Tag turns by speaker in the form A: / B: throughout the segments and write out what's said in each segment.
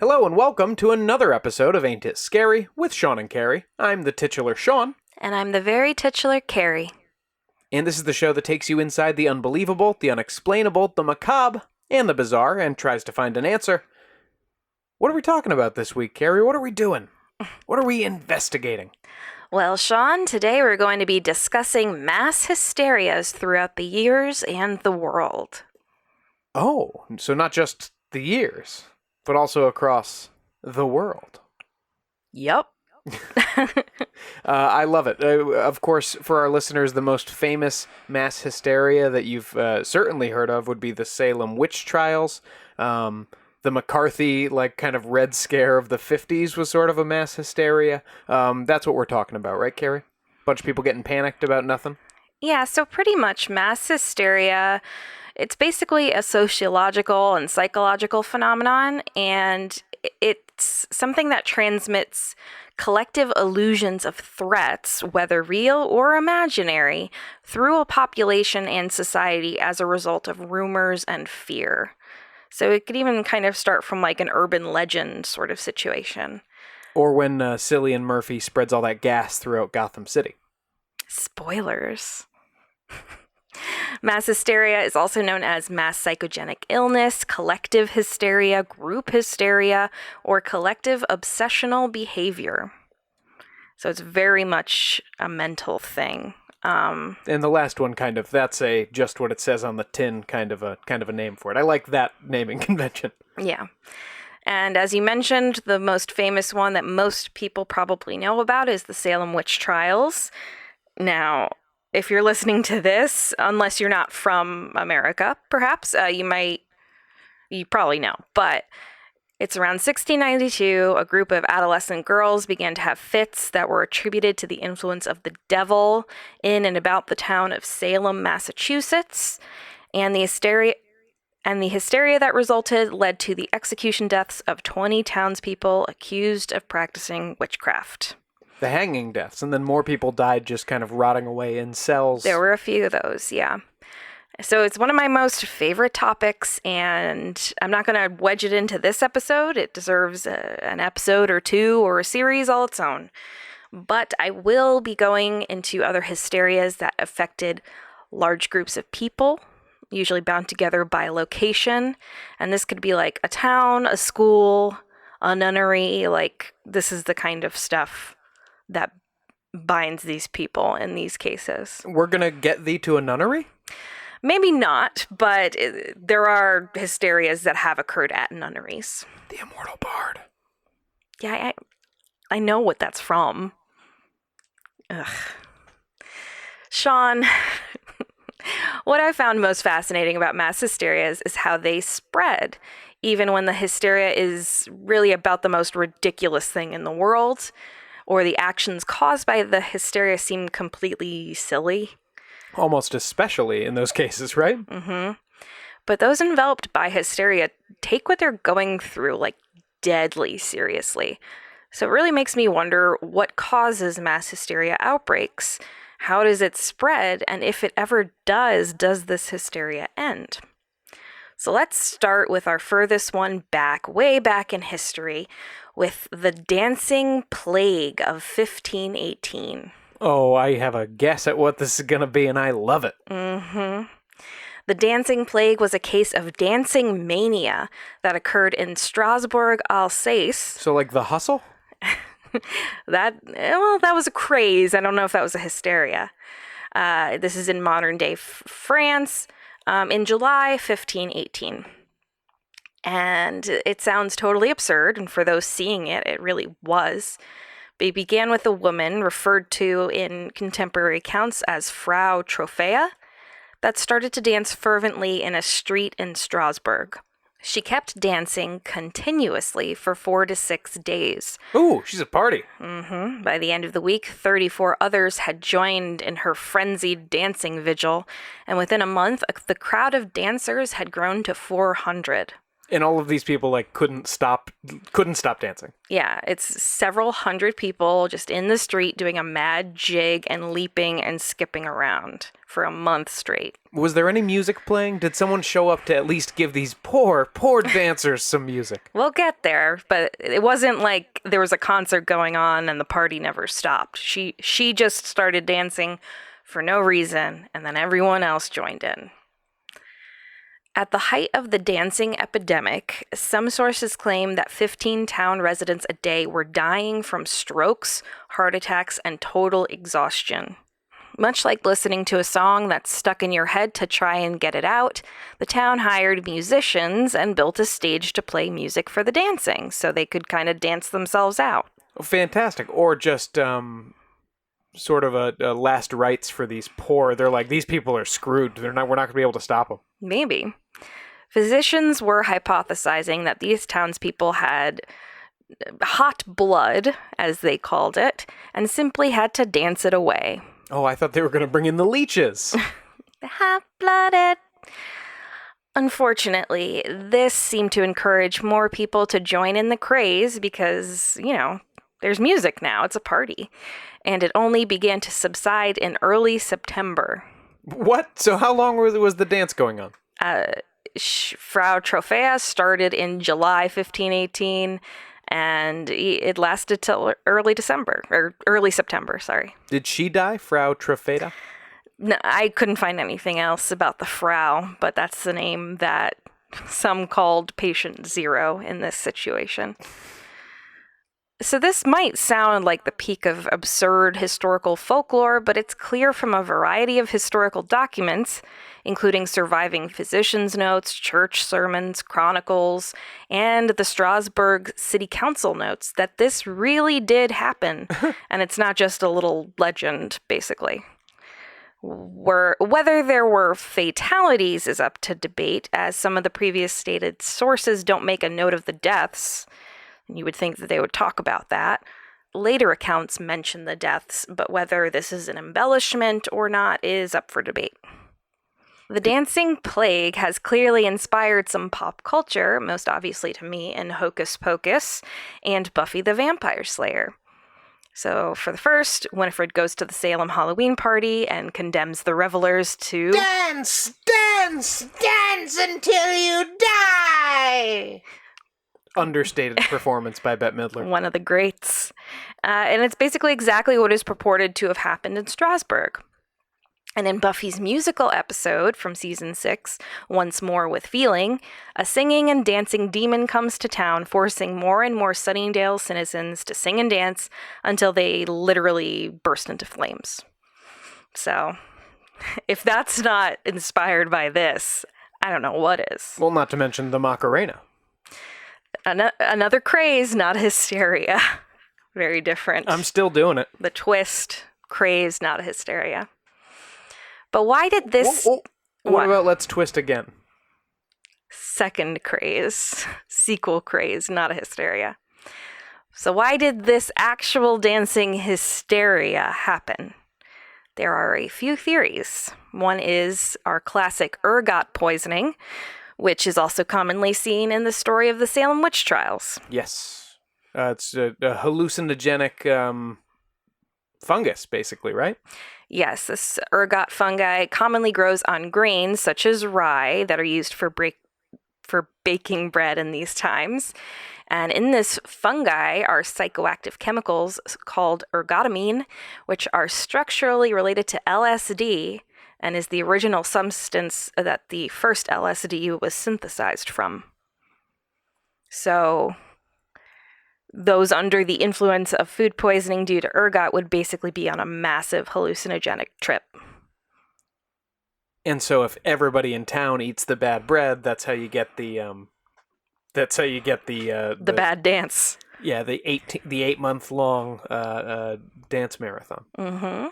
A: Hello and welcome to another episode of Ain't It Scary with Sean and Carrie. I'm the titular Sean.
B: And I'm the very titular Carrie.
A: And this is the show that takes you inside the unbelievable, the unexplainable, the macabre, and the bizarre, and tries to find an answer. What are we talking about this week, Carrie? What are we doing? What are we investigating?
B: Well, Sean, today we're going to be discussing mass hysterias throughout the years and the world.
A: Oh, so not just the years, but also across the world.
B: Yup.
A: I love it. Of course, for our listeners, the most famous mass hysteria that you've certainly heard of would be the Salem witch trials. The McCarthy, kind of Red Scare of the 50s was sort of a mass hysteria. That's what we're talking about, right, Carrie? Bunch of people getting panicked about nothing?
B: Yeah, so pretty much mass hysteria, it's basically a sociological and psychological phenomenon, and it's something that transmits collective illusions of threats, whether real or imaginary, through a population and society as a result of rumors and fear. So it could even kind of start from an urban legend sort of situation.
A: Or when Cillian Murphy spreads all that gas throughout Gotham City.
B: Spoilers. Mass hysteria is also known as mass psychogenic illness, collective hysteria, group hysteria, or collective obsessional behavior. So it's very much a mental thing.
A: And the last one that's just what it says on the tin kind of a name for it. I like that naming convention.
B: Yeah. And as you mentioned, the most famous one that most people probably know about is the Salem witch trials. Now, if you're listening to this, unless you're not from America, perhaps, you probably know. But it's around 1692, a group of adolescent girls began to have fits that were attributed to the influence of the devil in and about the town of Salem, Massachusetts. And the hysteria that resulted led to the execution deaths of 20 townspeople accused of practicing witchcraft.
A: The hanging deaths, and then more people died just kind of rotting away in cells.
B: There were a few of those, yeah. So it's one of my most favorite topics, and I'm not going to wedge it into this episode. It deserves an episode or two or a series all its own. But I will be going into other hysterias that affected large groups of people, usually bound together by location. And this could be like a town, a school, a nunnery. This is the kind of stuff that binds these people in these cases.
A: We're going to get thee to a nunnery?
B: Maybe not, but there are hysterias that have occurred at nunneries.
A: The Immortal Bard.
B: Yeah, I know what that's from. Ugh. Sean, what I found most fascinating about mass hysterias is how they spread, even when the hysteria is really about the most ridiculous thing in the world, or the actions caused by the hysteria seem completely silly.
A: Almost especially in those cases, right?
B: Mm-hmm. But those enveloped by hysteria take what they're going through, deadly seriously. So it really makes me wonder what causes mass hysteria outbreaks? How does it spread? And if it ever does this hysteria end? So let's start with our furthest one way back in history, with the Dancing Plague of 1518.
A: Oh, I have a guess at what this is going to be, and I love it.
B: Mm-hmm. The Dancing Plague was a case of dancing mania that occurred in Strasbourg, Alsace.
A: So the hustle?
B: That was a craze. I don't know if that was a hysteria. This is in modern-day France in July 1518. And it sounds totally absurd, and for those seeing it, it really was. It began with a woman referred to in contemporary accounts as Frau Trophea that started to dance fervently in a street in Strasbourg. She kept dancing continuously for 4 to 6 days.
A: Ooh, she's a party.
B: Mm-hmm. By the end of the week, 34 others had joined in her frenzied dancing vigil, and within a month, the crowd of dancers had grown to 400.
A: And all of these people like couldn't stop dancing.
B: Yeah, it's several hundred people just in the street doing a mad jig and leaping and skipping around for a month straight.
A: Was there any music playing? Did someone show up to at least give these poor dancers some music?
B: We'll get there, but it wasn't like there was a concert going on and the party never stopped. She just started dancing for no reason, and then everyone else joined in. At the height of the dancing epidemic, some sources claim that 15 town residents a day were dying from strokes, heart attacks, and total exhaustion. Much like listening to a song that's stuck in your head to try and get it out, the town hired musicians and built a stage to play music for the dancing, so they could kind of dance themselves out.
A: Fantastic. Or just sort of a last rites for these poor. They're like, these people are screwed. We're not going to be able to stop them.
B: Maybe. Physicians were hypothesizing that these townspeople had hot blood, as they called it, and simply had to dance it away.
A: Oh, I thought they were going to bring in the leeches.
B: Hot-blooded. Unfortunately, this seemed to encourage more people to join in the craze because, there's music now. It's a party. And it only began to subside in early September.
A: What? So how long was the dance going on?
B: Frau Trophäus started in July 1518, and it lasted till early September, sorry.
A: Did she die, Frau Trophäa?
B: No, I couldn't find anything else about the Frau, but that's the name that some called Patient Zero in this situation. So this might sound like the peak of absurd historical folklore, but it's clear from a variety of historical documents, including surviving physicians' notes, church sermons, chronicles, and the Strasbourg City Council notes, that this really did happen, and it's not just a little legend, basically. Whether there were fatalities is up to debate, as some of the previous stated sources don't make a note of the deaths. You would think that they would talk about that. Later accounts mention the deaths, but whether this is an embellishment or not is up for debate. The dancing plague has clearly inspired some pop culture, most obviously to me in Hocus Pocus and Buffy the Vampire Slayer. So for the first, Winifred goes to the Salem Halloween party and condemns the revelers to
A: dance, dance, dance until you die. Understated performance by Bette Midler.
B: One of the greats. And it's basically exactly what is purported to have happened in Strasbourg. And in Buffy's musical episode from season 6, Once More with Feeling, a singing and dancing demon comes to town, forcing more and more Sunnydale citizens to sing and dance until they literally burst into flames. So, if that's not inspired by this, I don't know what is.
A: Well, not to mention the Macarena.
B: Another craze, not a hysteria. Very different.
A: I'm still doing it.
B: The twist, craze, not a hysteria. But why did this...
A: What about let's twist again?
B: Second craze. Sequel craze, not a hysteria. So why did this actual dancing hysteria happen? There are a few theories. One is our classic ergot poisoning, which is also commonly seen in the story of the Salem witch trials.
A: Yes. It's a hallucinogenic fungus, basically, right?
B: Yes, this ergot fungi commonly grows on grains such as rye that are used for baking bread in these times. And in this fungi are psychoactive chemicals called ergotamine, which are structurally related to LSD and is the original substance that the first LSD was synthesized from. So those under the influence of food poisoning due to ergot would basically be on a massive hallucinogenic trip.
A: And so if everybody in town eats the bad bread, that's how you get the
B: the bad dance.
A: Yeah, the 8-month-long dance marathon.
B: Mm-hmm.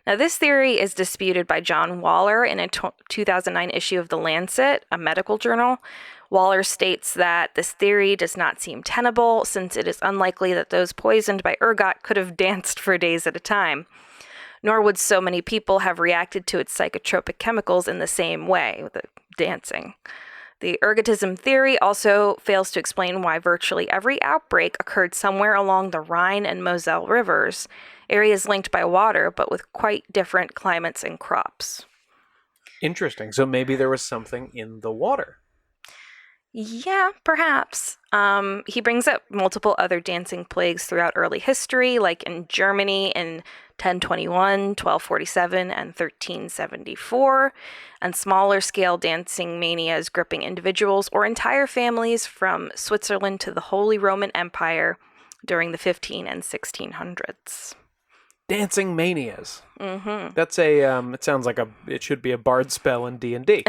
B: Now, this theory is disputed by John Waller in a 2009 issue of The Lancet, a medical journal. Waller states that this theory does not seem tenable, since it is unlikely that those poisoned by ergot could have danced for days at a time. Nor would so many people have reacted to its psychotropic chemicals in the same way, with the dancing. The ergotism theory also fails to explain why virtually every outbreak occurred somewhere along the Rhine and Moselle rivers, areas linked by water but with quite different climates and crops.
A: Interesting. So maybe there was something in the water.
B: Yeah, perhaps. He brings up multiple other dancing plagues throughout early history, like in Germany in 1021, 1247, and 1374, and smaller scale dancing manias gripping individuals or entire families from Switzerland to the Holy Roman Empire during the 15 and 1600s.
A: Dancing manias.
B: Mm-hmm.
A: That's it sounds like it should be a bard spell in D&D.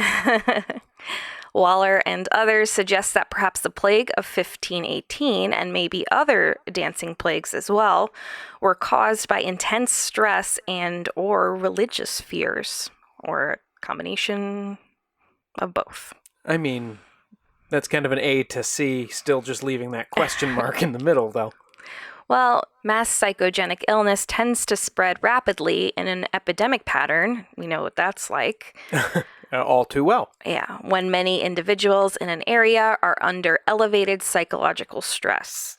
B: Waller and others suggest that perhaps the plague of 1518, and maybe other dancing plagues as well, were caused by intense stress and or religious fears, or a combination of both.
A: I mean, that's kind of an A to C, still just leaving that question mark in the middle, though.
B: Well, mass psychogenic illness tends to spread rapidly in an epidemic pattern. We know what that's like.
A: All too well.
B: Yeah, when many individuals in an area are under elevated psychological stress.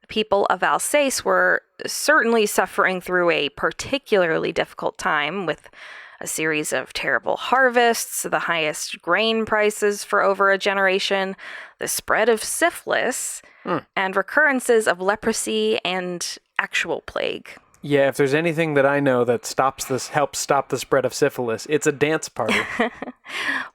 B: The people of Alsace were certainly suffering through a particularly difficult time with a series of terrible harvests, the highest grain prices for over a generation, the spread of syphilis, and recurrences of leprosy and actual plague.
A: Yeah, if there's anything that I know that helps stop the spread of syphilis, it's a dance party.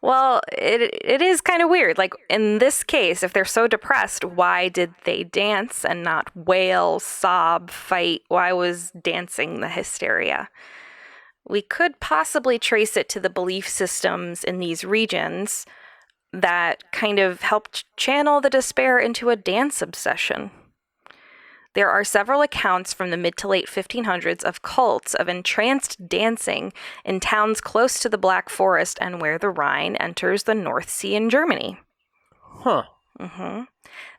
B: Well, it is kind of weird. Like, in this case, if they're so depressed, why did they dance and not wail, sob, fight? Why was dancing the hysteria? We could possibly trace it to the belief systems in these regions that kind of helped channel the despair into a dance obsession. There are several accounts from the mid to late 1500s of cults of entranced dancing in towns close to the Black Forest and where the Rhine enters the North Sea in Germany.
A: Huh.
B: Mm-hmm.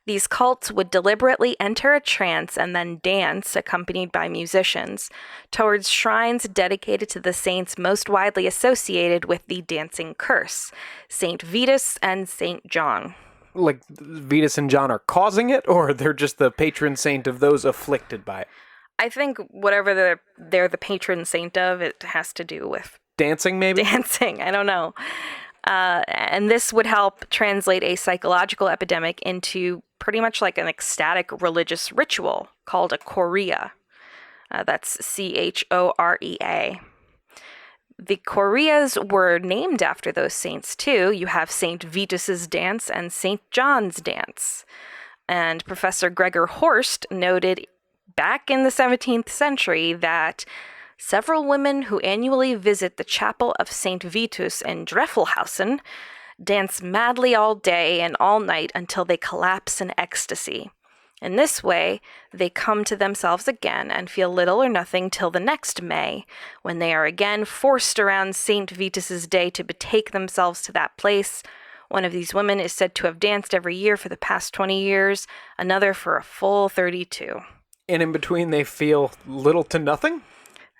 B: These cults would deliberately enter a trance and then dance, accompanied by musicians, towards shrines dedicated to the saints most widely associated with the dancing curse, Saint Vitus and Saint John.
A: Like, Vitus and John are causing it, or they're just the patron saint of those afflicted by it?
B: I think whatever they're the patron saint of, it has to do with
A: dancing, maybe?
B: Dancing, I don't know. And this would help translate a psychological epidemic into pretty much like an ecstatic religious ritual called a chorea. That's Chorea. The choreas were named after those saints, too. You have St. Vitus's dance and St. John's dance. And Professor Gregor Horst noted back in the 17th century that several women who annually visit the chapel of St. Vitus in Dreffelhausen dance madly all day and all night until they collapse in ecstasy. In this way, they come to themselves again and feel little or nothing till the next May, when they are again forced around St. Vitus's day to betake themselves to that place. One of these women is said to have danced every year for the past 20 years, another for a full 32.
A: And in between, they feel little to nothing?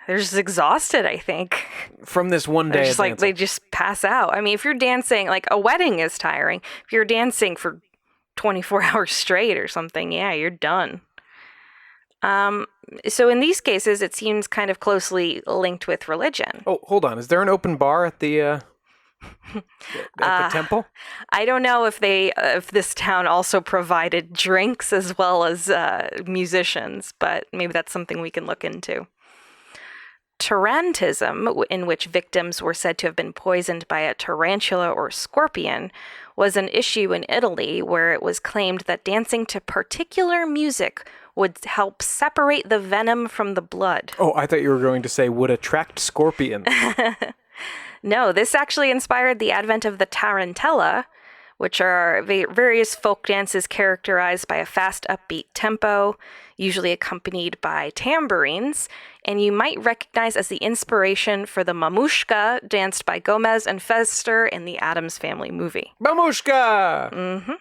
B: They're just exhausted, I think.
A: From this one day
B: just like, they just pass out. I mean, if you're dancing, like a wedding is tiring. If you're dancing for 24 hours straight or something, yeah, you're done. So in these cases, it seems kind of closely linked with religion.
A: Oh, hold on. Is there an open bar at the temple?
B: I don't know if this town also provided drinks as well as musicians, but maybe that's something we can look into. Tarantism, in which victims were said to have been poisoned by a tarantula or scorpion, was an issue in Italy where it was claimed that dancing to particular music would help separate the venom from the blood.
A: Oh, I thought you were going to say would attract scorpions.
B: No, this actually inspired the advent of the tarantella, which are various folk dances characterized by a fast, upbeat tempo, usually accompanied by tambourines, and you might recognize as the inspiration for the mamushka danced by Gomez and Fester in the Addams Family movie.
A: Mamushka!
B: Mm-hmm.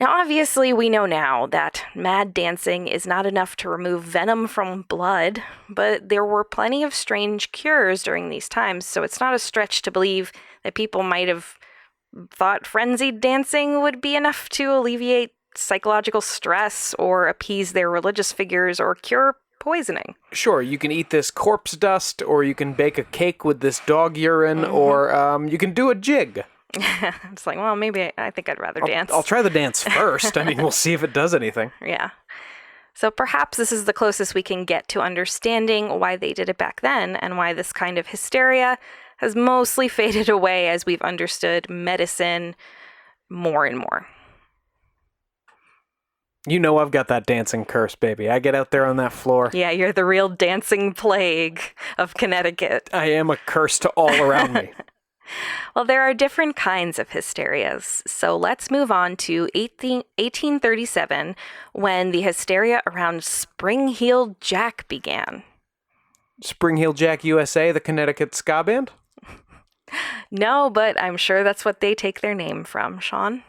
B: Now, obviously, we know now that mad dancing is not enough to remove venom from blood, but there were plenty of strange cures during these times, so it's not a stretch to believe that people might have thought frenzied dancing would be enough to alleviate psychological stress or appease their religious figures or cure poisoning.
A: Sure, you can eat this corpse dust, or you can bake a cake with this dog urine, or you can do a jig.
B: It's like, well, maybe I think I'd rather dance.
A: I'll try the dance first. I mean, we'll see if it does anything.
B: Yeah. So perhaps this is the closest we can get to understanding why they did it back then and why this kind of hysteria has mostly faded away as we've understood medicine more and more.
A: You know I've got that dancing curse, baby. I get out there on that floor.
B: Yeah, you're the real dancing plague of Connecticut.
A: I am a curse to all around me.
B: Well, there are different kinds of hysterias. So let's move on to 1837, when the hysteria around Spring-Heeled Jack began.
A: Spring-Heeled Jack USA, the Connecticut ska band?
B: No, but I'm sure that's what they take their name from, Sean.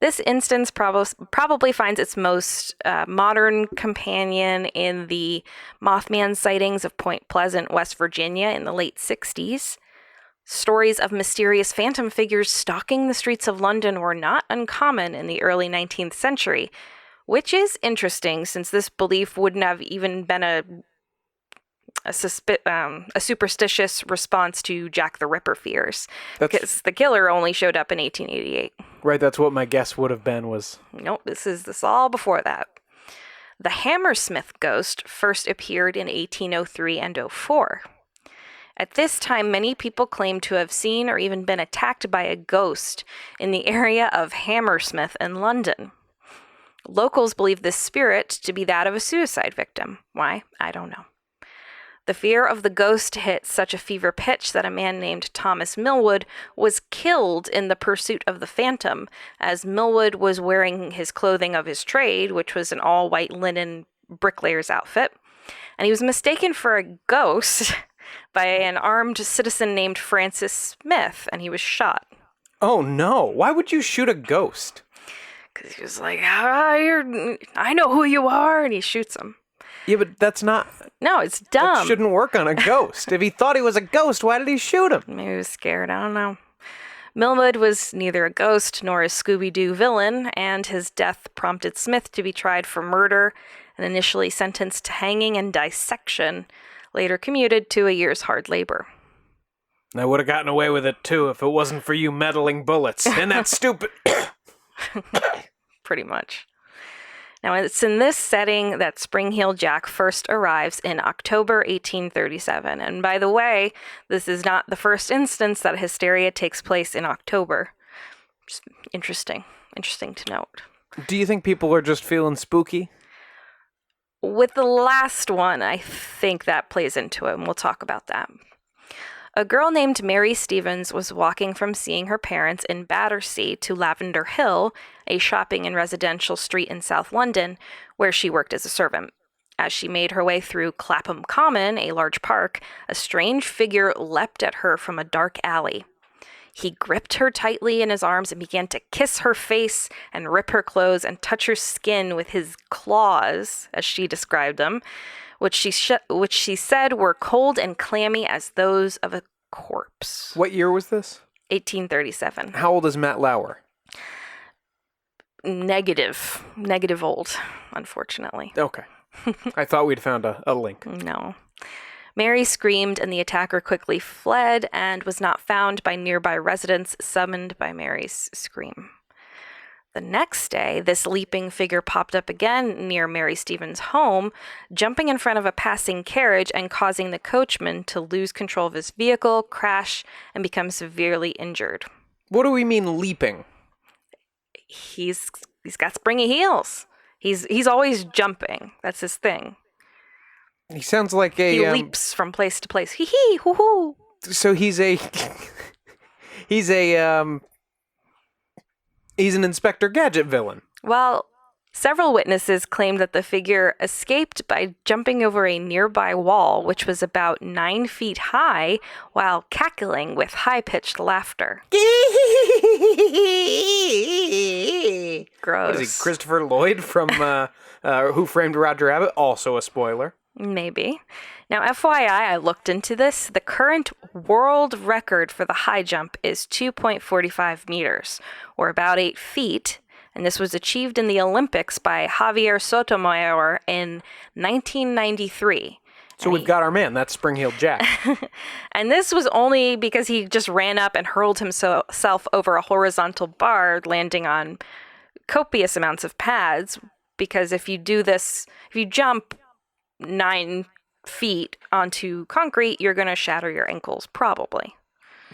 B: This instance probably finds its most modern companion in the Mothman sightings of Point Pleasant, West Virginia in the late 60s. Stories of mysterious phantom figures stalking the streets of London were not uncommon in the early 19th century, which is interesting since this belief wouldn't have even been a superstitious response to Jack the Ripper fears, because the killer only showed up in 1888.
A: Right, that's what my guess would have been was...
B: Nope, this is all before that. The Hammersmith ghost first appeared in 1803 and 04. At this time, many people claim to have seen or even been attacked by a ghost in the area of Hammersmith in London. Locals believe this spirit to be that of a suicide victim. Why? I don't know. The fear of the ghost hit such a fever pitch that a man named Thomas Millwood was killed in the pursuit of the phantom, as Millwood was wearing his clothing of his trade, which was an all-white linen bricklayer's outfit, and he was mistaken for a ghost by an armed citizen named Francis Smith, and he was shot.
A: Oh no, why would you shoot a ghost?
B: Because he was like, I know who you are, and he shoots him.
A: Yeah, but that's not...
B: No, it's dumb.
A: That shouldn't work on a ghost. If he thought he was a ghost, why did he shoot him?
B: Maybe he was scared, I don't know. Millwood was neither a ghost nor a Scooby-Doo villain, and his death prompted Smith to be tried for murder and initially sentenced to hanging and dissection, later commuted to a year's hard labor.
A: I would have gotten away with it, too, if it wasn't for you meddling bullets. And that stupid...
B: Pretty much. Now, it's in this setting that Spring-Heeled Jack first arrives in October 1837. And by the way, this is not the first instance that hysteria takes place in October. Just interesting to note.
A: Do you think people are just feeling spooky?
B: With the last one, I think that plays into it, and we'll talk about that. A girl named Mary Stevens was walking from seeing her parents in Battersea to Lavender Hill, a shopping and residential street in South London, where she worked as a servant. As she made her way through Clapham Common, a large park, a strange figure leapt at her from a dark alley. He gripped her tightly in his arms and began to kiss her face and rip her clothes and touch her skin with his claws, as she described them, which she said were cold and clammy as those of a corpse.
A: What year was this?
B: 1837.
A: How old is Matt Lauer?
B: Negative old, unfortunately.
A: Okay. I thought we'd found a link.
B: No. Mary screamed, and the attacker quickly fled and was not found by nearby residents summoned by Mary's scream. The next day, this leaping figure popped up again near Mary Stevens' home, jumping in front of a passing carriage and causing the coachman to lose control of his vehicle, crash, and become severely injured.
A: What do we mean leaping?
B: He's got springy heels. He's always jumping. That's his thing.
A: He sounds like a...
B: He leaps from place to place. Hee hee, hoo hoo.
A: So he's an Inspector Gadget villain.
B: Well, several witnesses claimed that the figure escaped by jumping over a nearby wall, which was about 9 feet high, while cackling with high-pitched laughter. Gross.
A: Is he Christopher Lloyd from Who Framed Roger Rabbit? Also a spoiler.
B: Maybe. Now, FYI, I looked into this. The current world record for the high jump is 2.45 meters, or about 8 feet, and this was achieved in the Olympics by Javier Sotomayor in 1993.
A: So we've got our man, that's Spring-Heeled Jack.
B: And this was only because he just ran up and hurled himself over a horizontal bar, landing on copious amounts of pads, because if you jump 9 feet onto concrete, you're going to shatter your ankles, probably.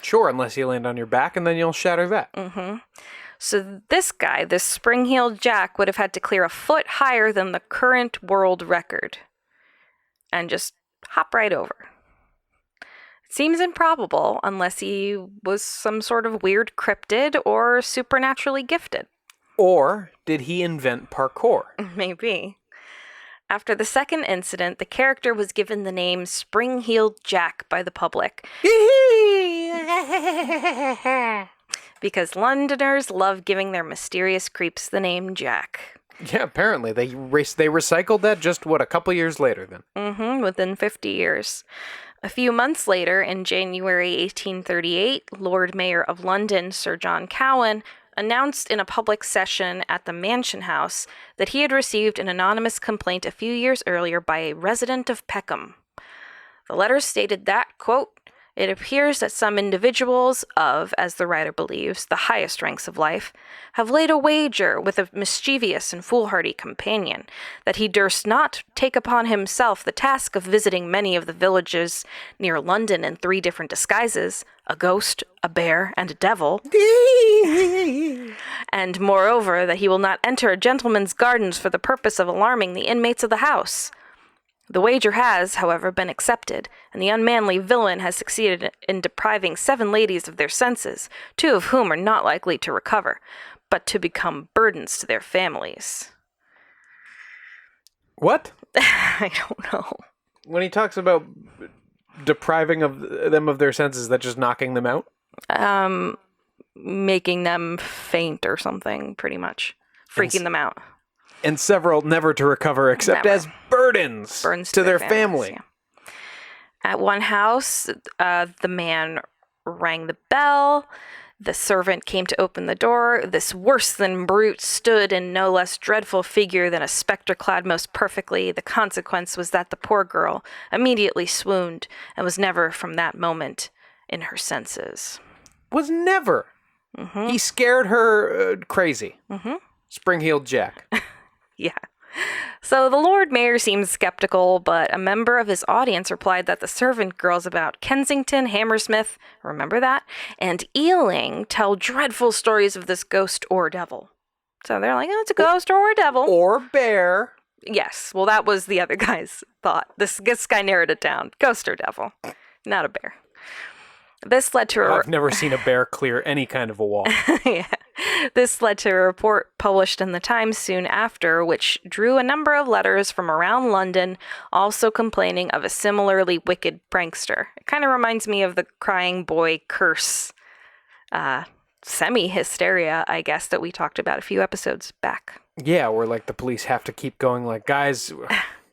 A: Sure, unless you land on your back, and then you'll shatter that.
B: Mm-hmm. So this guy, this Spring-Heeled Jack, would have had to clear a foot higher than the current world record and just hop right over. It seems improbable unless he was some sort of weird cryptid or supernaturally gifted.
A: Or did he invent parkour?
B: Maybe. After the second incident, the character was given the name Spring-Heeled Jack by the public. Because Londoners love giving their mysterious creeps the name Jack.
A: Yeah, apparently. They recycled that just, a couple years later then?
B: Mm-hmm, within 50 years. A few months later, in January 1838, Lord Mayor of London, Sir John Cowan, announced in a public session at the Mansion House that he had received an anonymous complaint a few years earlier by a resident of Peckham. The letter stated that, quote, "It appears that some individuals of, as the writer believes, the highest ranks of life, have laid a wager with a mischievous and foolhardy companion, that he durst not take upon himself the task of visiting many of the villages near London in 3 different disguises, a ghost, a bear, and a devil, and moreover that he will not enter a gentleman's gardens for the purpose of alarming the inmates of the house. The wager has, however, been accepted, and the unmanly villain has succeeded in depriving 7 ladies of their senses, 2 of whom are not likely to recover, but to become burdens to their families."
A: What?
B: I don't know.
A: When he talks about depriving them of their senses, is that just knocking them out?
B: Making them faint or something, pretty much. Freaking them out.
A: And several never to recover except as burdens to their family.
B: Yeah. At one house, the man rang the bell. The servant came to open the door. This worse-than-brute stood in no less dreadful figure than a spectre clad most perfectly. The consequence was that the poor girl immediately swooned and was never from that moment in her senses.
A: Was never. Mm-hmm. He scared her crazy. Mm-hmm. Spring-Heeled Jack.
B: Yeah. So the Lord Mayor seems skeptical, but a member of his audience replied that the servant girls about Kensington, Hammersmith, remember that, and Ealing tell dreadful stories of this ghost or devil. So they're like, oh, it's a ghost or a devil.
A: Or bear.
B: Yes. Well, that was the other guy's thought. This guy narrowed it down. Ghost or devil, not a bear. This led to
A: I've never seen a bear clear any kind of a wall.
B: Yeah. This led to a report published in the Times soon after, which drew a number of letters from around London, also complaining of a similarly wicked prankster. It kind of reminds me of the crying boy curse, semi-hysteria, I guess, that we talked about a few episodes back.
A: Yeah, where like the police have to keep going like, guys,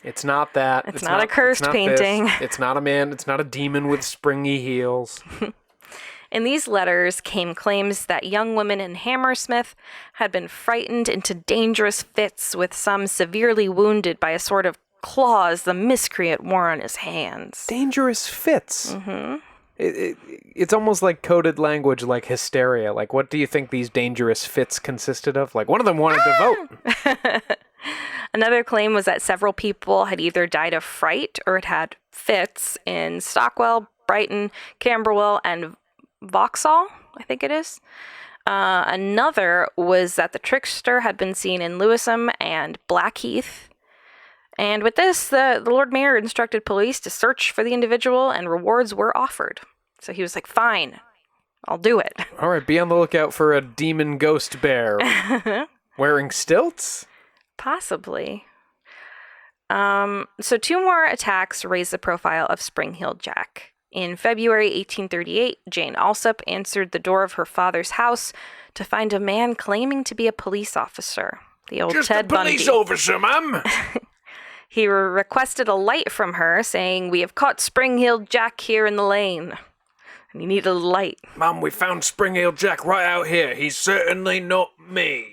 A: it's not that.
B: It's not a cursed painting.
A: It's not a man. It's not a demon with springy heels.
B: In these letters came claims that young women in Hammersmith had been frightened into dangerous fits, with some severely wounded by a sort of claws the miscreant wore on his hands.
A: Dangerous fits?
B: Mm-hmm.
A: It's almost like coded language like hysteria. Like, what do you think these dangerous fits consisted of? Like, one of them wanted to vote.
B: Another claim was that several people had either died of fright or had fits in Stockwell, Brighton, Camberwell, and Vauxhall, I think it is. Another was that the trickster had been seen in Lewisham and Blackheath. And with this, the Lord Mayor instructed police to search for the individual, and rewards were offered. So he was like, fine, I'll do it.
A: All right, be on the lookout for a demon ghost bear. Wearing stilts?
B: Possibly. So 2 more attacks raised the profile of Spring-Heeled Jack. In February 1838, Jane Alsop answered the door of her father's house to find a man claiming to be a police officer. The old
A: Just
B: Ted
A: a police
B: Bundy.
A: officer, ma'am.
B: He requested a light from her, saying, "We have caught Spring-Heeled Jack here in the lane." And he needed a light.
A: Mom, we found Spring-Heeled Jack right out here. He's certainly not me.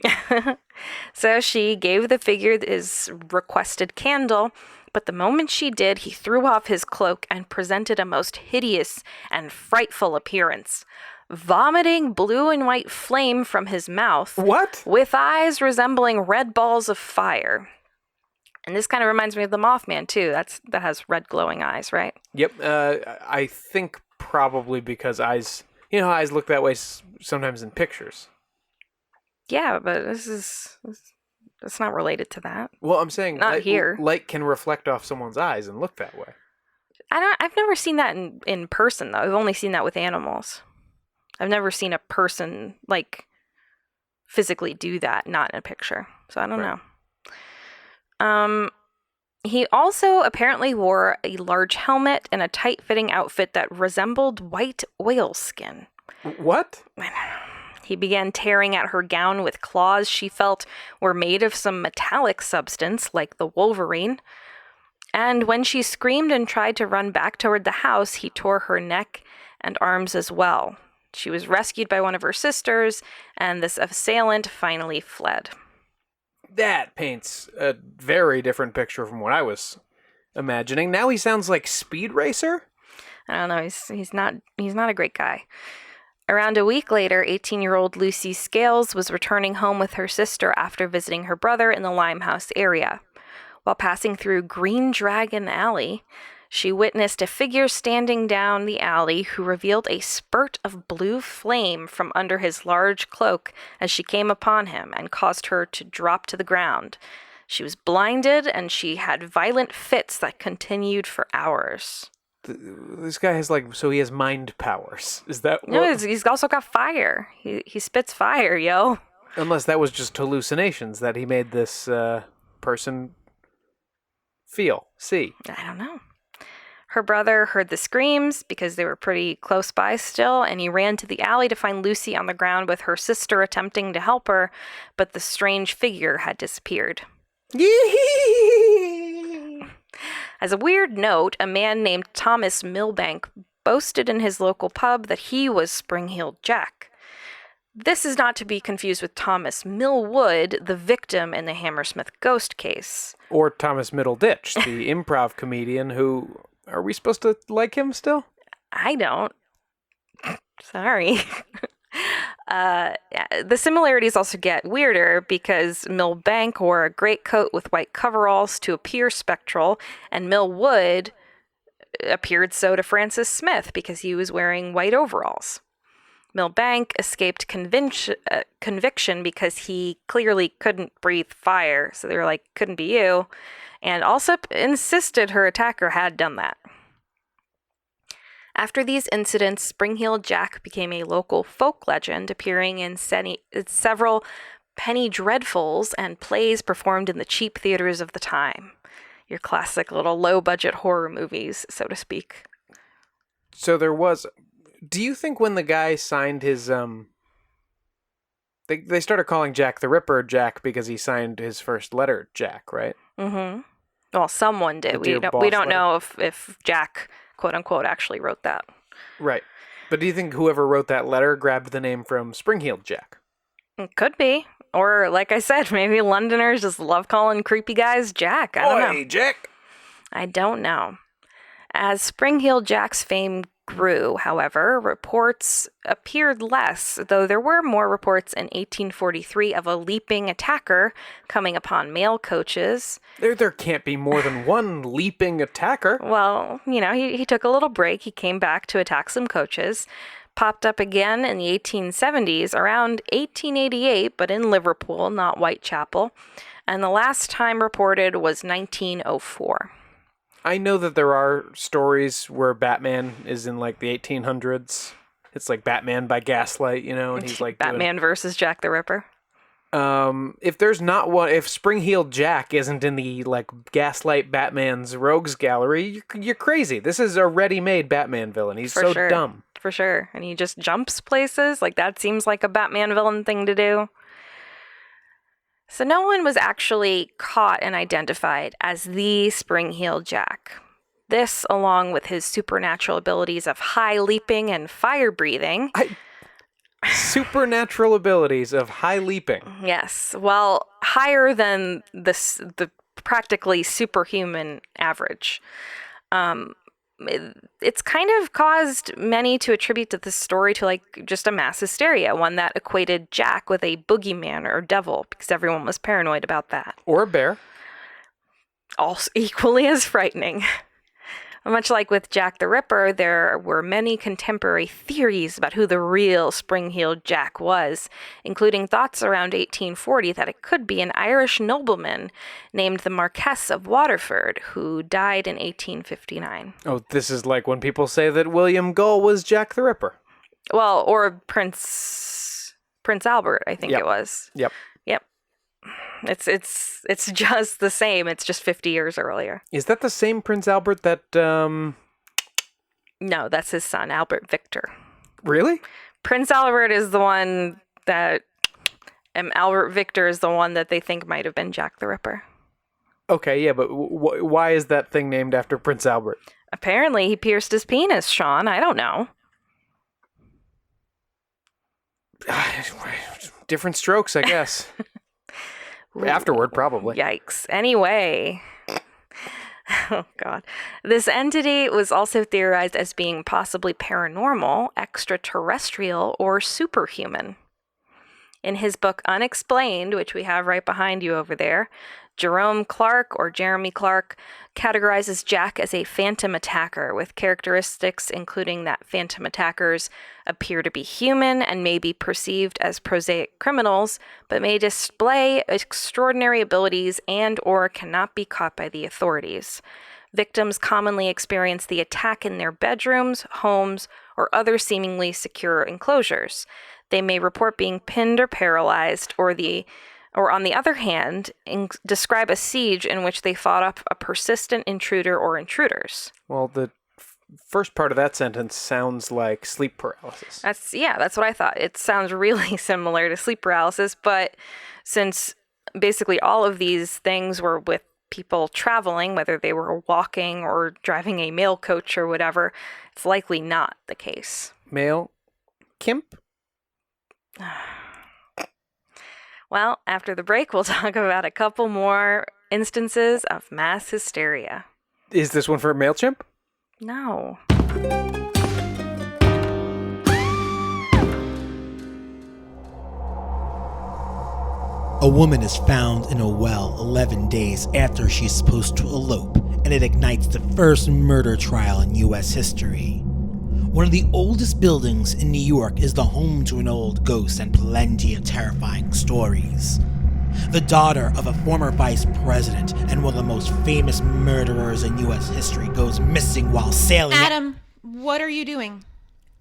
B: So she gave the figure his requested candle, but the moment she did, he threw off his cloak and presented a most hideous and frightful appearance, vomiting blue and white flame from his mouth.
A: What?
B: With eyes resembling red balls of fire. And this kind of reminds me of the Mothman, too. That has red glowing eyes, right?
A: Yep. I think probably because eyes, eyes look that way sometimes in pictures.
B: Yeah, but it's not related to that.
A: Well, I'm saying
B: not here.
A: Light can reflect off someone's eyes and look that way.
B: I've never seen that in person, though. I've only seen that with animals. I've never seen a person, physically do that, not in a picture. So I don't know. He also apparently wore a large helmet and a tight-fitting outfit that resembled white oil skin.
A: What?
B: He began tearing at her gown with claws she felt were made of some metallic substance, like the Wolverine. And when she screamed and tried to run back toward the house, he tore her neck and arms as well. She was rescued by one of her sisters, and this assailant finally fled.
A: That paints a very different picture from what I was imagining. Now he sounds like Speed Racer?
B: I don't know. He's not a great guy. Around a week later, 18-year-old Lucy Scales was returning home with her sister after visiting her brother in the Limehouse area. While passing through Green Dragon Alley, she witnessed a figure standing down the alley who revealed a spurt of blue flame from under his large cloak as she came upon him and caused her to drop to the ground. She was blinded and she had violent fits that continued for hours.
A: This guy has so he has mind powers. Is that what?
B: No, he's also got fire. He spits fire, yo.
A: Unless that was just hallucinations that he made this person see.
B: I don't know. Her brother heard the screams because they were pretty close by still, and he ran to the alley to find Lucy on the ground with her sister attempting to help her, but the strange figure had disappeared. As a weird note, a man named Thomas Milbank boasted in his local pub that he was Spring-Heeled Jack. This is not to be confused with Thomas Millwood, the victim in the Hammersmith ghost case.
A: Or Thomas Middleditch, the improv comedian who... Are we supposed to like him still?
B: I don't. Sorry. The similarities also get weirder because Milbank wore a greatcoat with white coveralls to appear spectral, and Millwood appeared so to Francis Smith because he was wearing white overalls. Milbank escaped conviction because he clearly couldn't breathe fire, so they were like, couldn't be you, and also insisted her attacker had done that. After these incidents, Spring-Heeled Jack became a local folk legend, appearing in several penny dreadfuls and plays performed in the cheap theaters of the time. Your classic little low-budget horror movies, so to speak.
A: So there was... Do you think when the guy signed his... They started calling Jack the Ripper Jack because he signed his first letter Jack, right?
B: Mm-hmm. Well, someone did. We don't know if Jack... quote-unquote, actually wrote that.
A: Right. But do you think whoever wrote that letter grabbed the name from Spring-Heeled Jack?
B: It could be. Or, like I said, maybe Londoners just love calling creepy guys Jack. I don't know.
A: Oi, Jack!
B: I don't know. As Spring-Heeled Jack's fame grew, however, reports appeared less, though there were more reports in 1843 of a leaping attacker coming upon mail coaches.
A: There can't be more than one leaping attacker.
B: Well, he took a little break. He came back to attack some coaches. Popped up again in the 1870s, around 1888, but in Liverpool, not Whitechapel. And the last time reported was 1904.
A: I know that there are stories where Batman is in the 1800s. It's like Batman by gaslight, and he's
B: Batman versus Jack the Ripper.
A: If there's not one, if Spring-Heeled Jack isn't in the gaslight Batman's rogues gallery, you're crazy. This is a ready-made Batman villain. He's so dumb.
B: For sure. And he just jumps places. That seems like a Batman villain thing to do. So no one was actually caught and identified as the Spring-Heeled Jack. This, along with his supernatural abilities of high leaping and fire breathing.
A: Supernatural abilities of high leaping.
B: Yes, well, higher than the practically superhuman average. It's kind of caused many to attribute to this story to just a mass hysteria, one that equated Jack with a boogeyman or devil because everyone was paranoid about that.
A: Or a bear.
B: Also equally as frightening. Much like with Jack the Ripper, there were many contemporary theories about who the real Spring-Heeled Jack was, including thoughts around 1840 that it could be an Irish nobleman named the Marquess of Waterford, who died in 1859.
A: Oh, this is like when people say that William Gull was Jack the Ripper.
B: Well, or Prince Albert, I think it was.
A: Yep.
B: It's just the same. It's just 50 years earlier.
A: Is that the same Prince Albert that,
B: No, that's his son, Albert Victor.
A: Really?
B: Prince Albert is the one that... Albert Victor is the one that they think might have been Jack the Ripper.
A: Okay, yeah, but why is that thing named after Prince Albert?
B: Apparently he pierced his penis, Sean. I don't know.
A: Different strokes, I guess. Afterward, probably.
B: Yikes. Anyway. Oh, God. This entity was also theorized as being possibly paranormal, extraterrestrial, or superhuman. In his book Unexplained, which we have right behind you over there, Jeremy Clark categorizes Jack as a phantom attacker with characteristics including that phantom attackers appear to be human and may be perceived as prosaic criminals, but may display extraordinary abilities and or cannot be caught by the authorities. Victims commonly experience the attack in their bedrooms, homes, or other seemingly secure enclosures. They may report being pinned or paralyzed, or on the other hand, describe a siege in which they fought off a persistent intruder or intruders.
A: Well, the first part of that sentence sounds like sleep paralysis.
B: That's what I thought. It sounds really similar to sleep paralysis, but since basically all of these things were with people traveling, whether they were walking or driving a mail coach or whatever, it's likely not the case.
A: Mail Kimp?
B: Well, after the break, we'll talk about a couple more instances of mass hysteria.
A: Is this one for MailChimp?
B: No.
C: A woman is found in a well 11 days after she's supposed to elope, and it ignites the first murder trial in U.S. history. One of the oldest buildings in New York is the home to an old ghost and plenty of terrifying stories. The daughter of a former vice president and one of the most famous murderers in U.S. history goes missing while sailing.
D: Adam, what are you doing?